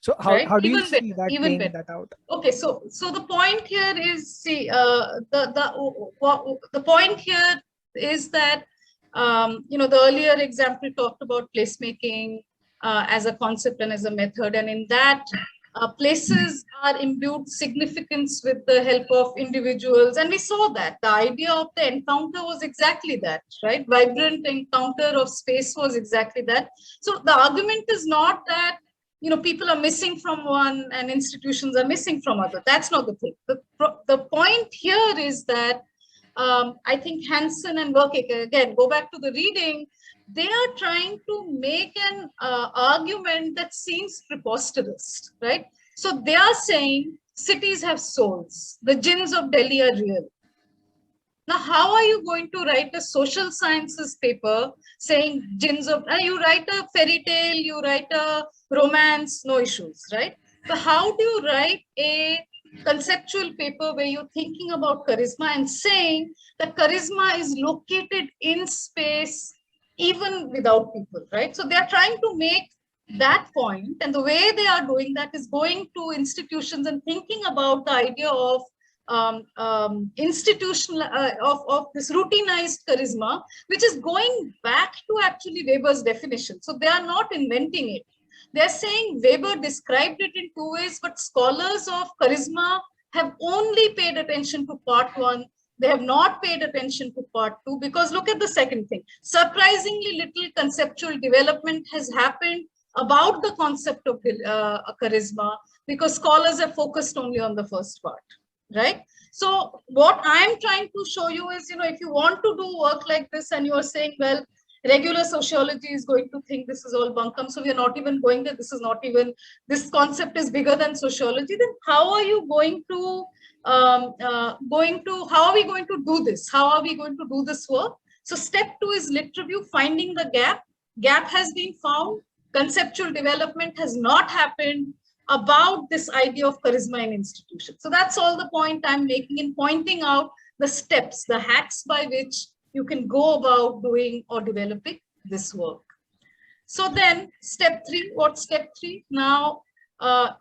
So how do you see that playing that out? Okay, so the point here is, see, the point here is that you know, the earlier example talked about placemaking as a concept and as a method, and in that places are imbued significance with the help of individuals, and we saw that the idea of the encounter was exactly that, right? Vibrant encounter of space was exactly that. So the argument is not that, you know, people are missing from one and institutions are missing from other. That's not the thing. The point here is that I think Hansen and Werke, again, go back to the reading, they are trying to make an argument that seems preposterous, right? So they are saying cities have souls. The jinns of Delhi are real. Now, how are you going to write a social sciences paper saying jinns of, you write a fairy tale, you write a romance, no issues, right? So how do you write a conceptual paper where you're thinking about charisma and saying that charisma is located in space even without people, right? So they are trying to make that point, and the way they are doing that is going to institutions and thinking about the idea of institutional of this routinized charisma, which is going back to actually Weber's definition. So they are not inventing it. They're saying Weber described it in 2 ways, but scholars of charisma have only paid attention to part 1. They have not paid attention to part 2, because look at the second thing. Surprisingly little conceptual development has happened about the concept of charisma, because scholars have focused only on the first part, right? So what I'm trying to show you is, you know, if you want to do work like this and you're saying, well, Regular sociology is going to think this is all bunkum. So we are not even going there. This is not even, this concept is bigger than sociology. Then how are you going to, how are we going to do this? How are we going to do this work? So step 2 is lit review, finding the gap. Gap has been found. Conceptual development has not happened about this idea of charisma in institutions. So that's all the point I'm making in pointing out the steps, the hacks by which you can go about doing or developing this work. So then step 3, what's step 3? Now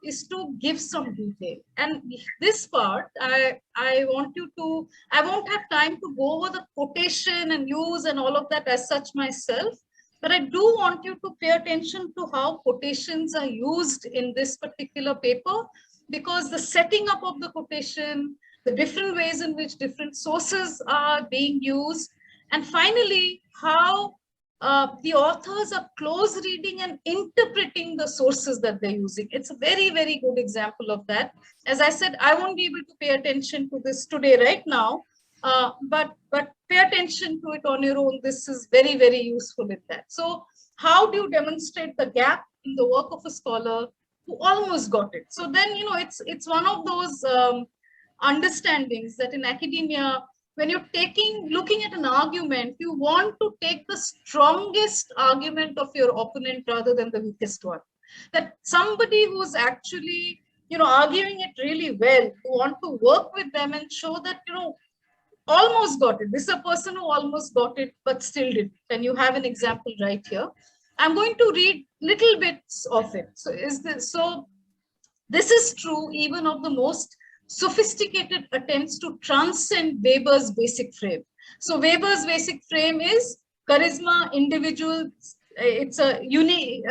is to give some detail. And this part, I want you to, I won't have time to go over the quotation and use and all of that as such myself, but I do want you to pay attention to how quotations are used in this particular paper, because the setting up of the quotation, the different ways in which different sources are being used, and finally, how the authors are close reading and interpreting the sources that they're using. It's a very, very good example of that. As I said, I won't be able to pay attention to this today, right now, but pay attention to it on your own. This is very, very useful in that. So how do you demonstrate the gap in the work of a scholar who almost got it? So then, you know, it's one of those understandings that in academia, when you're looking at an argument, you want to take the strongest argument of your opponent rather than the weakest one. That somebody who's actually, you know, arguing it really well, you want to work with them and show that, you know, almost got it. This is a person who almost got it, but still didn't. And you have an example right here. I'm going to read little bits of it. So this is true even of the most sophisticated attempts to transcend Weber's basic frame. So Weber's basic frame is charisma, individuals. It's a unique,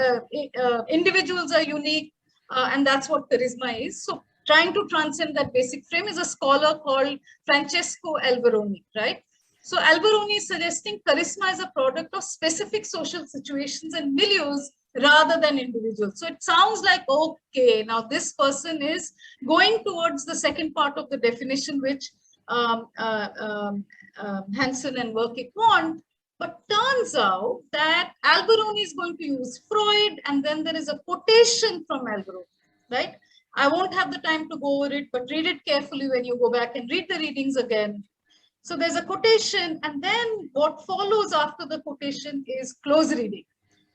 individuals are unique, and that's what charisma is. So trying to transcend that basic frame is a scholar called Francesco Alberoni, right? So Alberoni is suggesting charisma is a product of specific social situations and milieus rather than individuals. So it sounds like, okay, now this person is going towards the second part of the definition, which Hansen and Werkik want. But turns out that Alberoni is going to use Freud, and then there is a quotation from Alberoni, right? I won't have the time to go over it, but read it carefully when you go back and read the readings again. So there's a quotation, and then what follows after the quotation is close reading,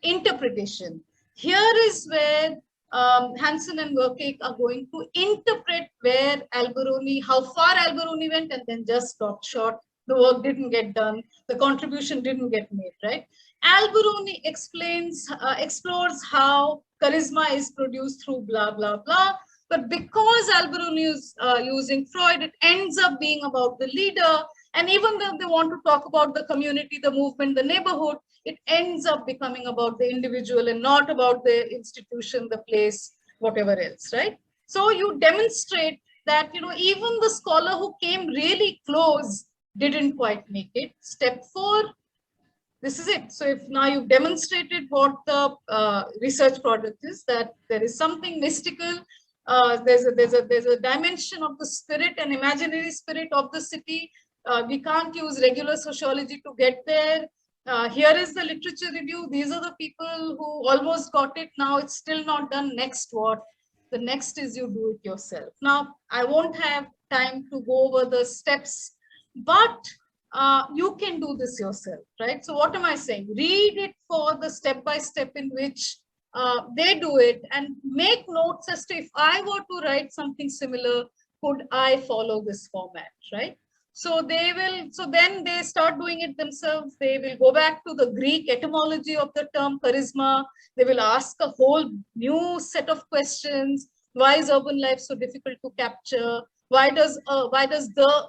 interpretation. Here is where Hansen and Werkik are going to interpret where Alberoni, how far Alberoni went, and then just stopped short. The work didn't get done. The contribution didn't get made, right? Alberoni explores how charisma is produced through blah, blah, blah. But because Alberoni is using Freud, it ends up being about the leader. And even though they want to talk about the community, the movement, the neighborhood, it ends up becoming about the individual and not about the institution, the place, whatever else, right? So you demonstrate that, you know, even the scholar who came really close didn't quite make it. Step 4, this is it. So if now you've demonstrated what the research product is, that there is something mystical, there's a dimension of the spirit and imaginary spirit of the city. We can't use regular sociology to get there. Here is the literature review. These are the people who almost got it. Now it's still not done. Next what? The next is you do it yourself. Now, I won't have time to go over the steps, but you can do this yourself, right? So what am I saying? Read it for the step-by-step in which they do it, and make notes as to if I were to write something similar, could I follow this format, right? So they will, so then they start doing it themselves. They will go back to the Greek etymology of the term charisma. They will ask a whole new set of questions. Why is urban life so difficult to capture? Why does the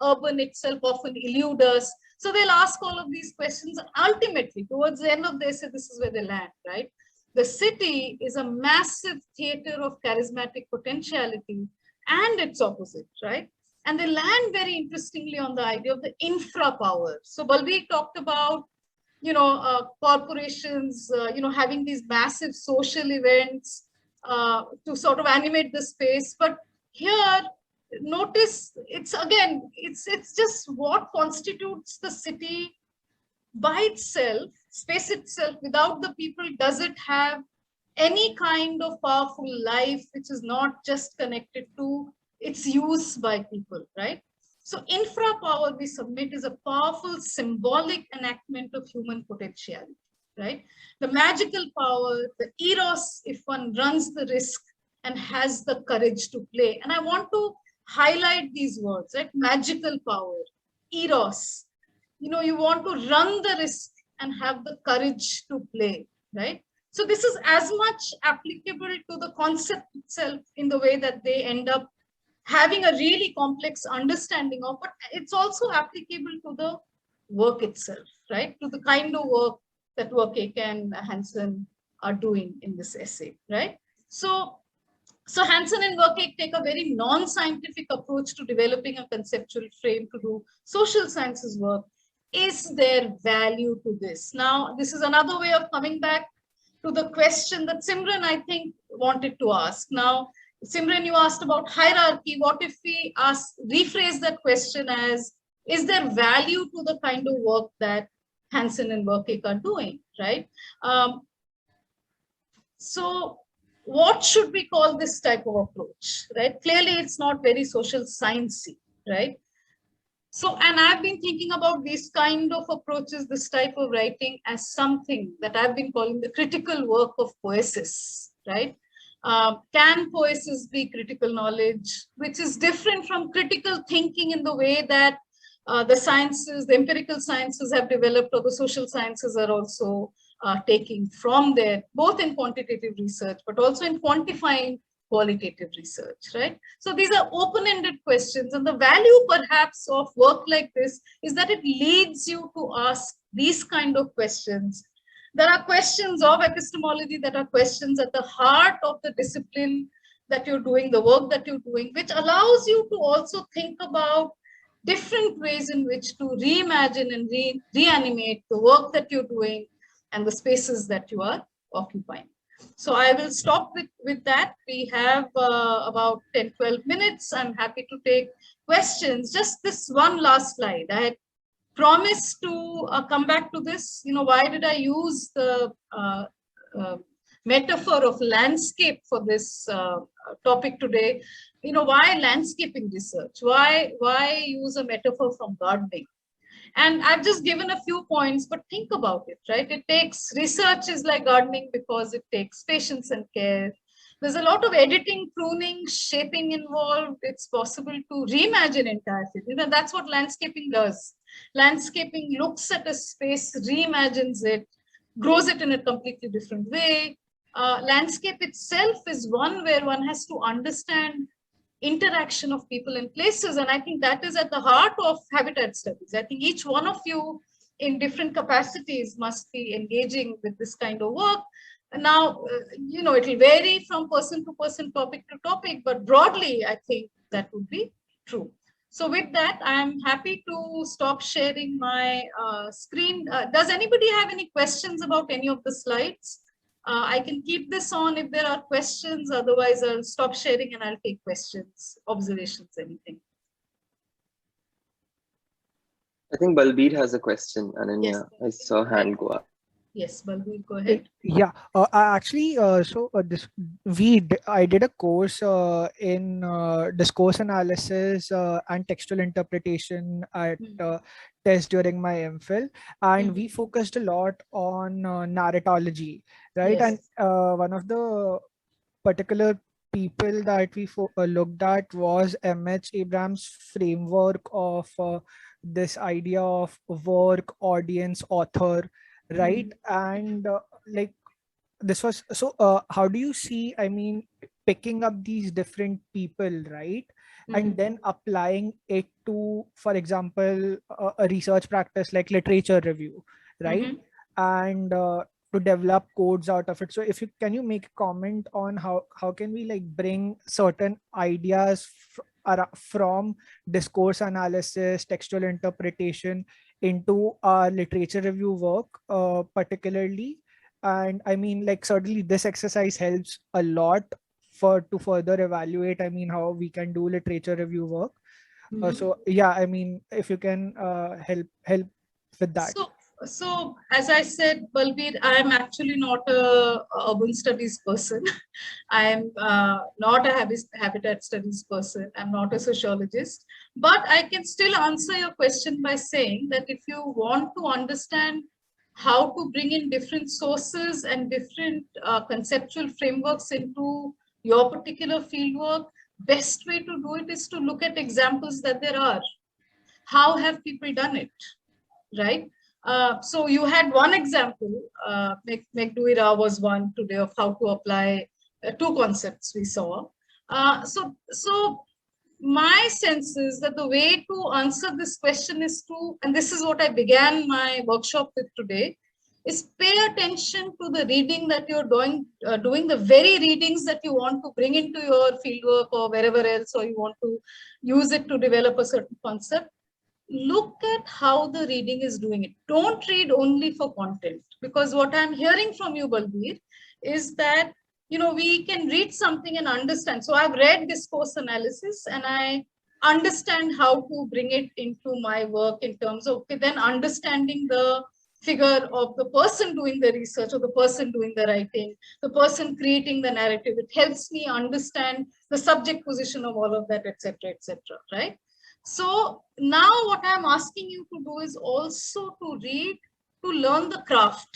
urban itself often elude us? So they'll ask all of these questions. Ultimately, towards the end of the essay, this is where they land, right? The city is a massive theater of charismatic potentiality and its opposite, right? And they land very interestingly on the idea of the infra power. So Balbir talked about, you know, corporations, you know, having these massive social events to sort of animate the space. But here, notice it's again, it's just what constitutes the city by itself, space itself, without the people, does it have any kind of powerful life which is not just connected to its use by people, right? So infra power, we submit, is a powerful symbolic enactment of human potentiality, right? The magical power, the eros, if one runs the risk and has the courage to play. And I want to highlight these words, right? Magical power, eros. You want to run the risk and have the courage to play, right? So this is as much applicable to the concept itself in the way that they end up having a really complex understanding of, but it's also applicable to the work itself, right? To the kind of work that Verkeke and Hansen are doing in this essay, right? So Hansen and Verkeke take a very non-scientific approach to developing a conceptual frame to do social sciences work. Is there value to this? Now, this is another way of coming back to the question that Simran, I think, wanted to ask. Now, Simran, you asked about hierarchy. What if we rephrase that question as, is there value to the kind of work that Hansen and Verkeke are doing, right? So what should we call this type of approach, right? Clearly, it's not very social sciencey, right? So, and I've been thinking about these kind of approaches, this type of writing, as something that I've been calling the critical work of poesis, right? Can poesis be critical knowledge, which is different from critical thinking in the way that the sciences, the empirical sciences have developed, or the social sciences are also taking from there, both in quantitative research, but also in quantifying qualitative research, right? So these are open-ended questions, and the value perhaps of work like this is that it leads you to ask these kind of questions. There are questions of epistemology that are questions at the heart of the discipline that you're doing, the work that you're doing, which allows you to also think about different ways in which to reimagine and reanimate the work that you're doing and the spaces that you are occupying. So I will stop with that. We have about 10-12 minutes. I'm happy to take questions. Just this one last slide. I had promised to come back to this. Why did I use the metaphor of landscape for this topic today? Why landscaping research? Why use a metaphor from gardening? And I've just given a few points, but think about it, right? It takes, research is like gardening because it takes patience and care. There's a lot of editing, pruning, shaping involved. It's possible to reimagine entire cities. And that's what landscaping does. Landscaping looks at a space, reimagines it, grows it in a completely different way. Landscape itself is one where one has to understand interaction of people and places. And I think that is at the heart of habitat studies. I think each one of you in different capacities must be engaging with this kind of work. And now, it will vary from person to person, topic to topic, but broadly, I think that would be true. So with that, I'm happy to stop sharing my screen. Does anybody have any questions about any of the slides? I can keep this on if there are questions. Otherwise, I'll stop sharing and I'll take questions, observations, anything. I think Balbir has a question, Ananya. Yes. I saw hand go up. Yes, Balbir, go ahead. Yeah, actually, I did a course in discourse analysis and textual interpretation at TES during my MPhil, and we focused a lot on narratology, right? Yes. And one of the particular people that we looked at was M.H. Abrams' framework of this idea of work, audience, author, right? And like this was so how do you see, I mean, picking up these different people, right? And then applying it to, for example, a research practice like literature review, right? And to develop codes out of it. So if you can you make a comment on how can we like bring certain ideas from discourse analysis, textual interpretation into our literature review work, particularly. And I mean, like, certainly this exercise helps a lot to further evaluate, I mean, how we can do literature review work. So yeah, I mean, if you can help with that. So, as I said, Balbir, I am actually not a urban studies person. I am not a habitat studies person. I'm not a sociologist. But I can still answer your question by saying that if you want to understand how to bring in different sources and different conceptual frameworks into your particular fieldwork, best way to do it is to look at examples that there are. How have people done it, right? So you had one example, Megduira was one today of how to apply two concepts we saw. So my sense is that the way to answer this question is to, and this is what I began my workshop with today, is pay attention to the reading that you're doing the very readings that you want to bring into your fieldwork or wherever else, or you want to use it to develop a certain concept. Look at how the reading is doing it. Don't read only for content, because what I'm hearing from you, Balbir, is that, you know, we can read something and understand. So I've read discourse analysis and I understand how to bring it into my work in terms of, okay, then understanding the figure of the person doing the research or the person doing the writing, the person creating the narrative. It helps me understand the subject position of all of that, etc., right? So now what I'm asking you to do is also to read, to learn the craft.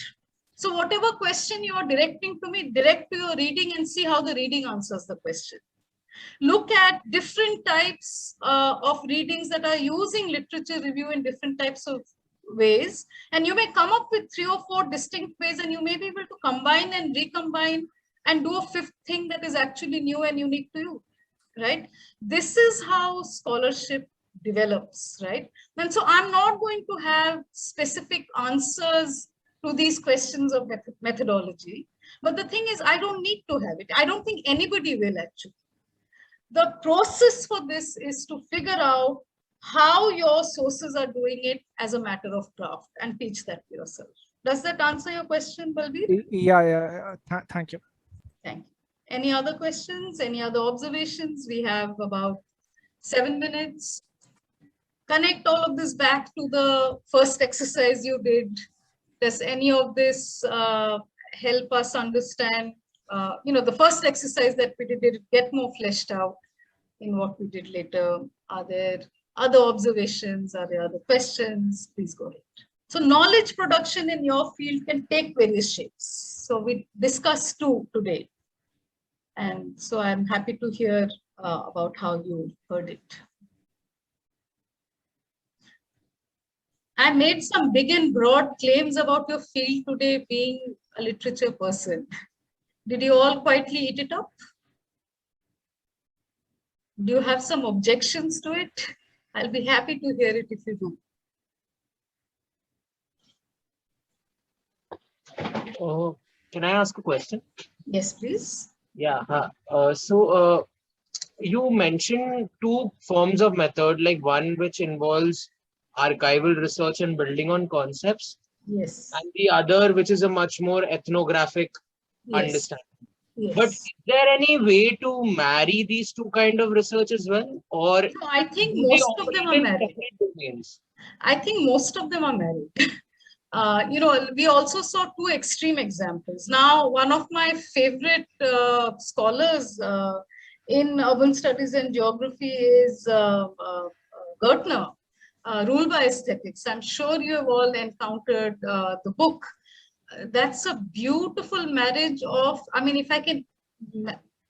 So whatever question you are directing to me, direct to your reading and see how the reading answers the question. Look at different types of readings that are using literature review in different types of ways. And you may come up with 3 or 4 distinct ways, and you may be able to combine and recombine and do a 5th thing that is actually new and unique to you, right? This is how scholarship develops, right? And so I'm not going to have specific answers to these questions of methodology. But the thing is, I don't need to have it. I don't think anybody will actually. The process for this is to figure out how your sources are doing it as a matter of craft and teach that to yourself. Does that answer your question, Balbir? Yeah. Thank you. Thank you. Any other questions? Any other observations? We have about 7 minutes. Connect all of this back to the first exercise you did. Does any of this help us understand, the first exercise that we did it get more fleshed out in what we did later? Are there other observations? Are there other questions? Please go ahead. So knowledge production in your field can take various shapes. So we discussed 2 today. And so I'm happy to hear about how you heard it. I made some big and broad claims about your field today being a literature person. Did you all quietly eat it up? Do you have some objections to it? I'll be happy to hear it if you do. Can I ask a question? Yes, please. Yeah. You mentioned 2 forms of method, like one which involves archival research and building on concepts. Yes. And the other, which is a much more ethnographic understanding. Yes. But is there any way to marry these 2 kind of research as well? Or no, I think most of them are married. Domains? I think most of them are married. We also saw 2 extreme examples. Now, one of my favorite scholars in urban studies and geography is Gertner, Rule by Aesthetics. I'm sure you have all encountered the book. That's a beautiful marriage of, if I can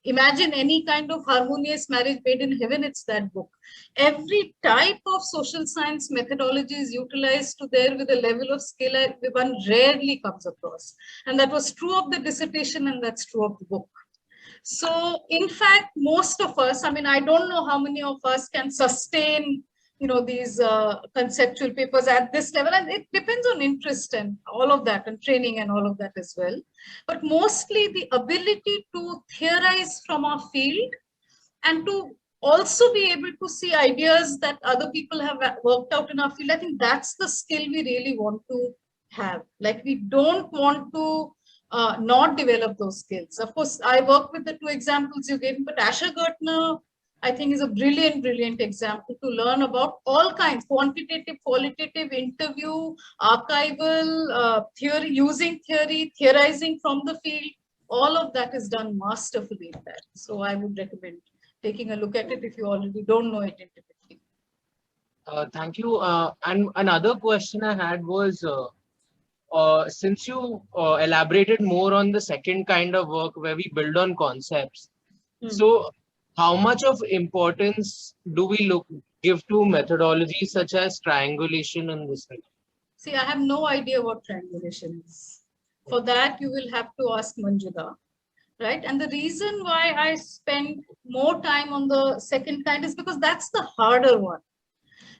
imagine any kind of harmonious marriage made in heaven, it's that book. Every type of social science methodology is utilized to there with a level of skill one rarely comes across. And that was true of the dissertation, and that's true of the book. So in fact, most of us, I don't know how many of us can sustain these conceptual papers at this level, and it depends on interest and all of that, and training and all of that as well. But mostly the ability to theorize from our field and to also be able to see ideas that other people have worked out in our field. I think that's the skill we really want to have. Like, we don't want to not develop those skills. Of course, I work with the 2 examples you gave, but Asher Gertner I think is a brilliant, brilliant example to learn about all kinds, quantitative, qualitative, interview, archival, theory, using theory, theorizing from the field. All of that is done masterfully in that. So I would recommend taking a look at it if you already don't know it intimately. Thank you. And another question I had was, since you elaborated more on the second kind of work where we build on concepts, so how much of importance do we give to methodologies such as triangulation in this? See, I have no idea what triangulation is. For that, you will have to ask Manjula, right? And the reason why I spend more time on the second kind is because that's the harder one.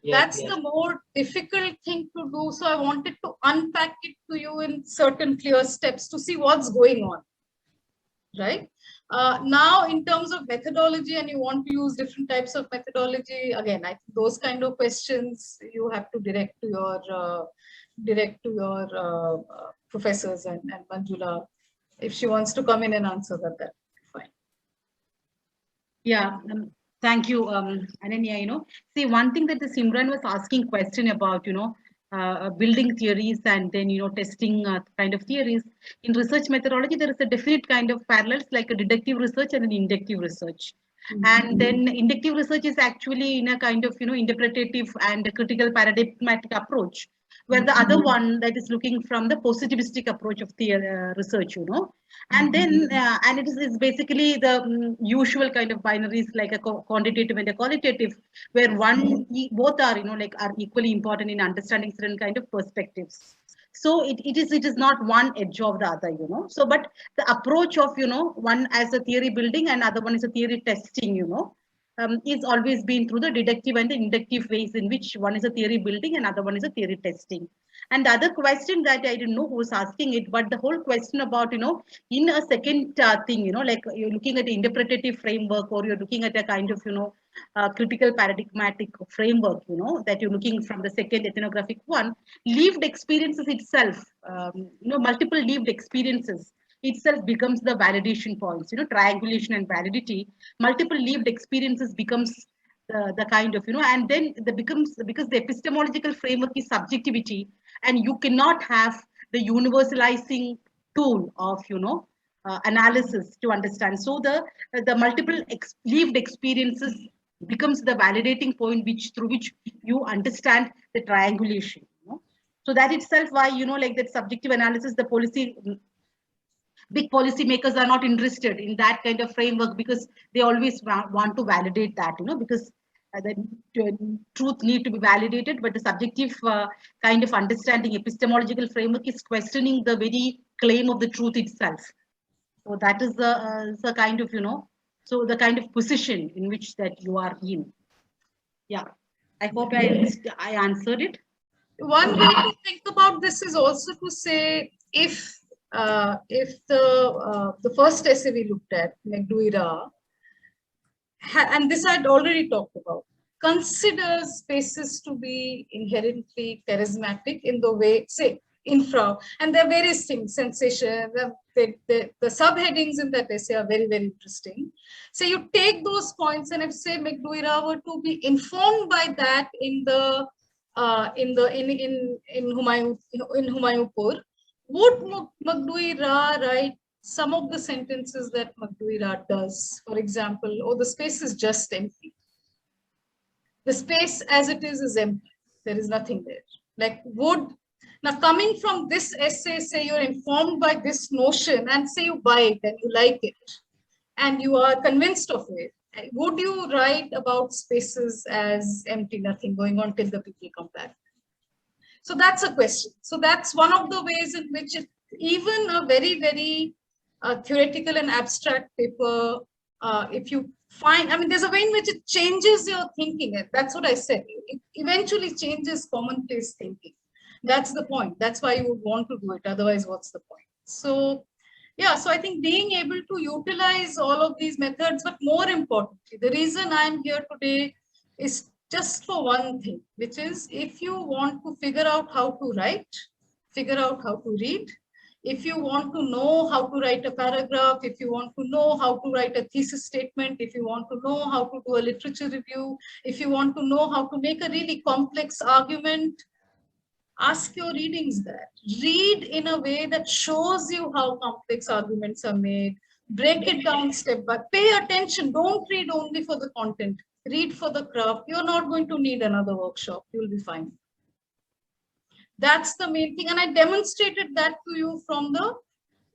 That's the more difficult thing to do. So I wanted to unpack it to you in certain clear steps to see what's going on, right? Now, in terms of methodology, and you want to use different types of methodology, again, I think those kind of questions you have to direct to your professors and Manjula, if she wants to come in and answer that, fine. Yeah. Thank you, Ananya. See, one thing that the Simran was asking question about, building theories and then, testing kind of theories. In research methodology, there is a definite kind of parallels like a deductive research and an inductive research. And then inductive research is actually in a kind of, interpretative and critical paradigmatic approach, where the other one that is looking from the positivistic approach of the research, and then and it is basically the usual kind of binaries like a quantitative and a qualitative, where both are are equally important in understanding certain kind of perspectives. So it is not one edge of the other, so but the approach of one as a theory building and other one is a theory testing, is always been through the deductive and the inductive ways in which one is a theory building and other one is a theory testing. And the other question that I didn't know who was asking it, but the whole question about, in a second thing, like you're looking at the interpretative framework or you're looking at a kind of, critical paradigmatic framework, that you're looking from the second ethnographic one, lived experiences itself, multiple lived experiences itself becomes the validation points, triangulation and validity, multiple lived experiences becomes the kind of, and then because the epistemological framework is subjectivity and you cannot have the universalizing tool of, analysis to understand. So the multiple lived experiences becomes the validating point through which you understand the triangulation. So that itself why, like that subjective analysis, big policy makers are not interested in that kind of framework because they always want to validate that, because the truth need to be validated, but the subjective kind of understanding epistemological framework is questioning the very claim of the truth itself. So that is the kind of, so the kind of position in which that you are in. Yeah, I hope I answered it. One way to think about this is also to say if the first essay we looked at, McDouira, and this I'd already talked about, considers spaces to be inherently charismatic in the way, say, infra, and there are various things, sensation, the subheadings in that essay are very, very interesting. So you take those points, and if, say, McDouira were to be informed by that in Humayunpur, would McDouira write some of the sentences that McDouira does? For example, oh, the space is just empty. The space as it is empty. There is nothing there. Like now coming from this essay, say you're informed by this notion and say you buy it and you like it and you are convinced of it, would you write about spaces as empty, nothing going on till the people come back? So that's a question. So that's one of the ways in which even a very, very theoretical and abstract paper, if you find, there's a way in which it changes your thinking. And that's what I said. It eventually changes commonplace thinking. That's the point. That's why you would want to do it. Otherwise, what's the point? So, yeah, so I think being able to utilize all of these methods, but more importantly, the reason I'm here today is just for one thing, which is if you want to figure out how to write, figure out how to read, If you want to know how to write a paragraph, if you want to know how to write a thesis statement, if you want to know how to do a literature review, if you want to know how to make a really complex argument, ask your readings there. Read in a way that shows you how complex arguments are made. Break it down step by step. Pay attention. Don't read only for the content. Read for the craft. You're not going to need another workshop. You'll be fine. That's the main thing. And I demonstrated that to you from the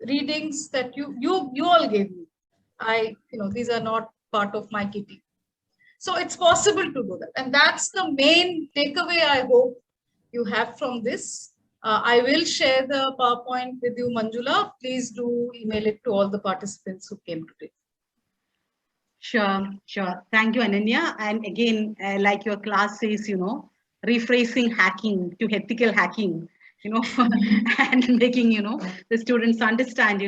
readings that you all gave me. These are not part of my kitty. So it's possible to do that. And that's the main takeaway I hope you have from this. I will share the PowerPoint with you, Manjula. Please do email it to all the participants who came today. Sure. Thank you, Ananya. And again, like your class says, rephrasing hacking to ethical hacking, and making, the students understand,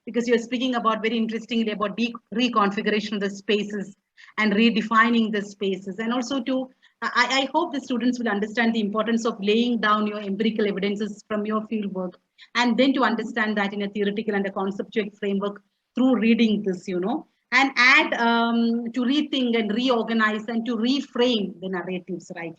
because you're speaking about very interestingly about reconfiguration of the spaces and redefining the spaces. And also I hope the students will understand the importance of laying down your empirical evidences from your field work, and then to understand that in a theoretical and a conceptual framework through reading this, and add to rethink and reorganize and to reframe the narratives, right?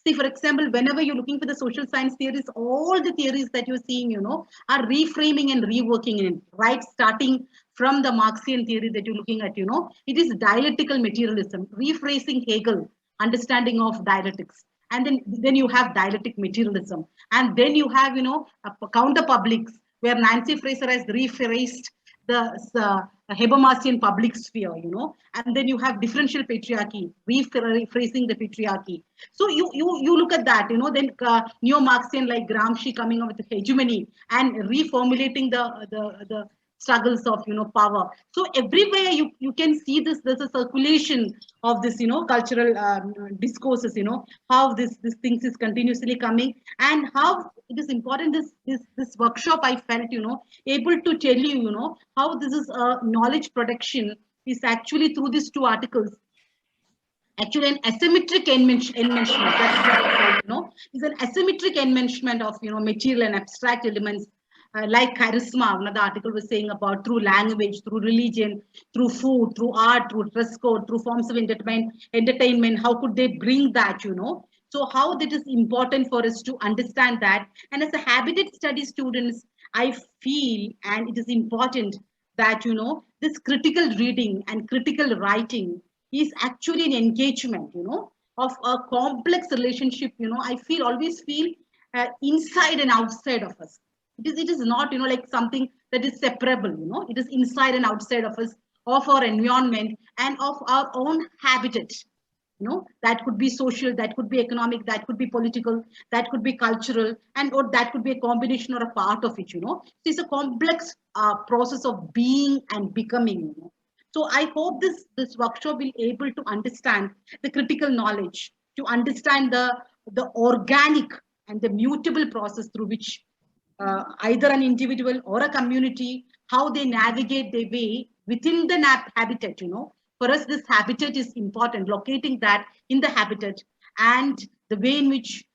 See, for example, whenever you're looking for the social science theories, all the theories that you're seeing, are reframing and reworking it, right? Starting from the Marxian theory that you're looking at, it is dialectical materialism, rephrasing Hegel, understanding of dialectics. And then you have dialectic materialism. And then you have, counter publics, where Nancy Fraser has rephrased the Habermasian public sphere, and then you have differential patriarchy, rephrasing the patriarchy. So you look at that, then neo-Marxian like Gramsci coming up with the hegemony and reformulating the struggles of power. So everywhere you can see this, there's a circulation of this cultural discourses, how this things is continuously coming, and how it is important this workshop I felt able to tell you how this is knowledge production is actually through these two articles actually an asymmetric enmeshment. That's what is an asymmetric enmeshment of material and abstract elements. Like charisma, another article was saying about through language, through religion, through food, through art, through dress code, through forms of entertainment, how could they bring that, So how that is important for us to understand that. And as a habitat study students, I feel, and it is important that, this critical reading and critical writing is actually an engagement, of a complex relationship, always feel inside and outside of us. It is not, like something that is separable, it is inside and outside of us, of our environment and of our own habitat, that could be social, that could be economic, that could be political, that could be cultural, or that could be a combination or a part of it, So it's a complex process of being and becoming, So I hope this workshop will be able to understand the critical knowledge, to understand the organic and the mutable process through which either an individual or a community, how they navigate their way within the habitat, For us, this habitat is important, locating that in the habitat and the way in which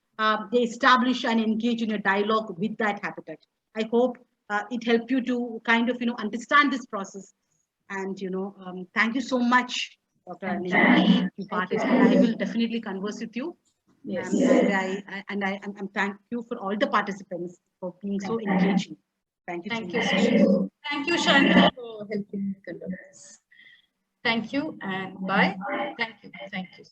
they establish and engage in a dialogue with that habitat. I hope it helped you to kind of, understand this process. And, thank you so much, Dr. Ananya. I will definitely converse with you. Yes. And I'm thank you for all the participants for being so engaging. Thank you. Thank you so much. Thank you, Shanta, for helping me conduct this. Thank you and bye. Thank you.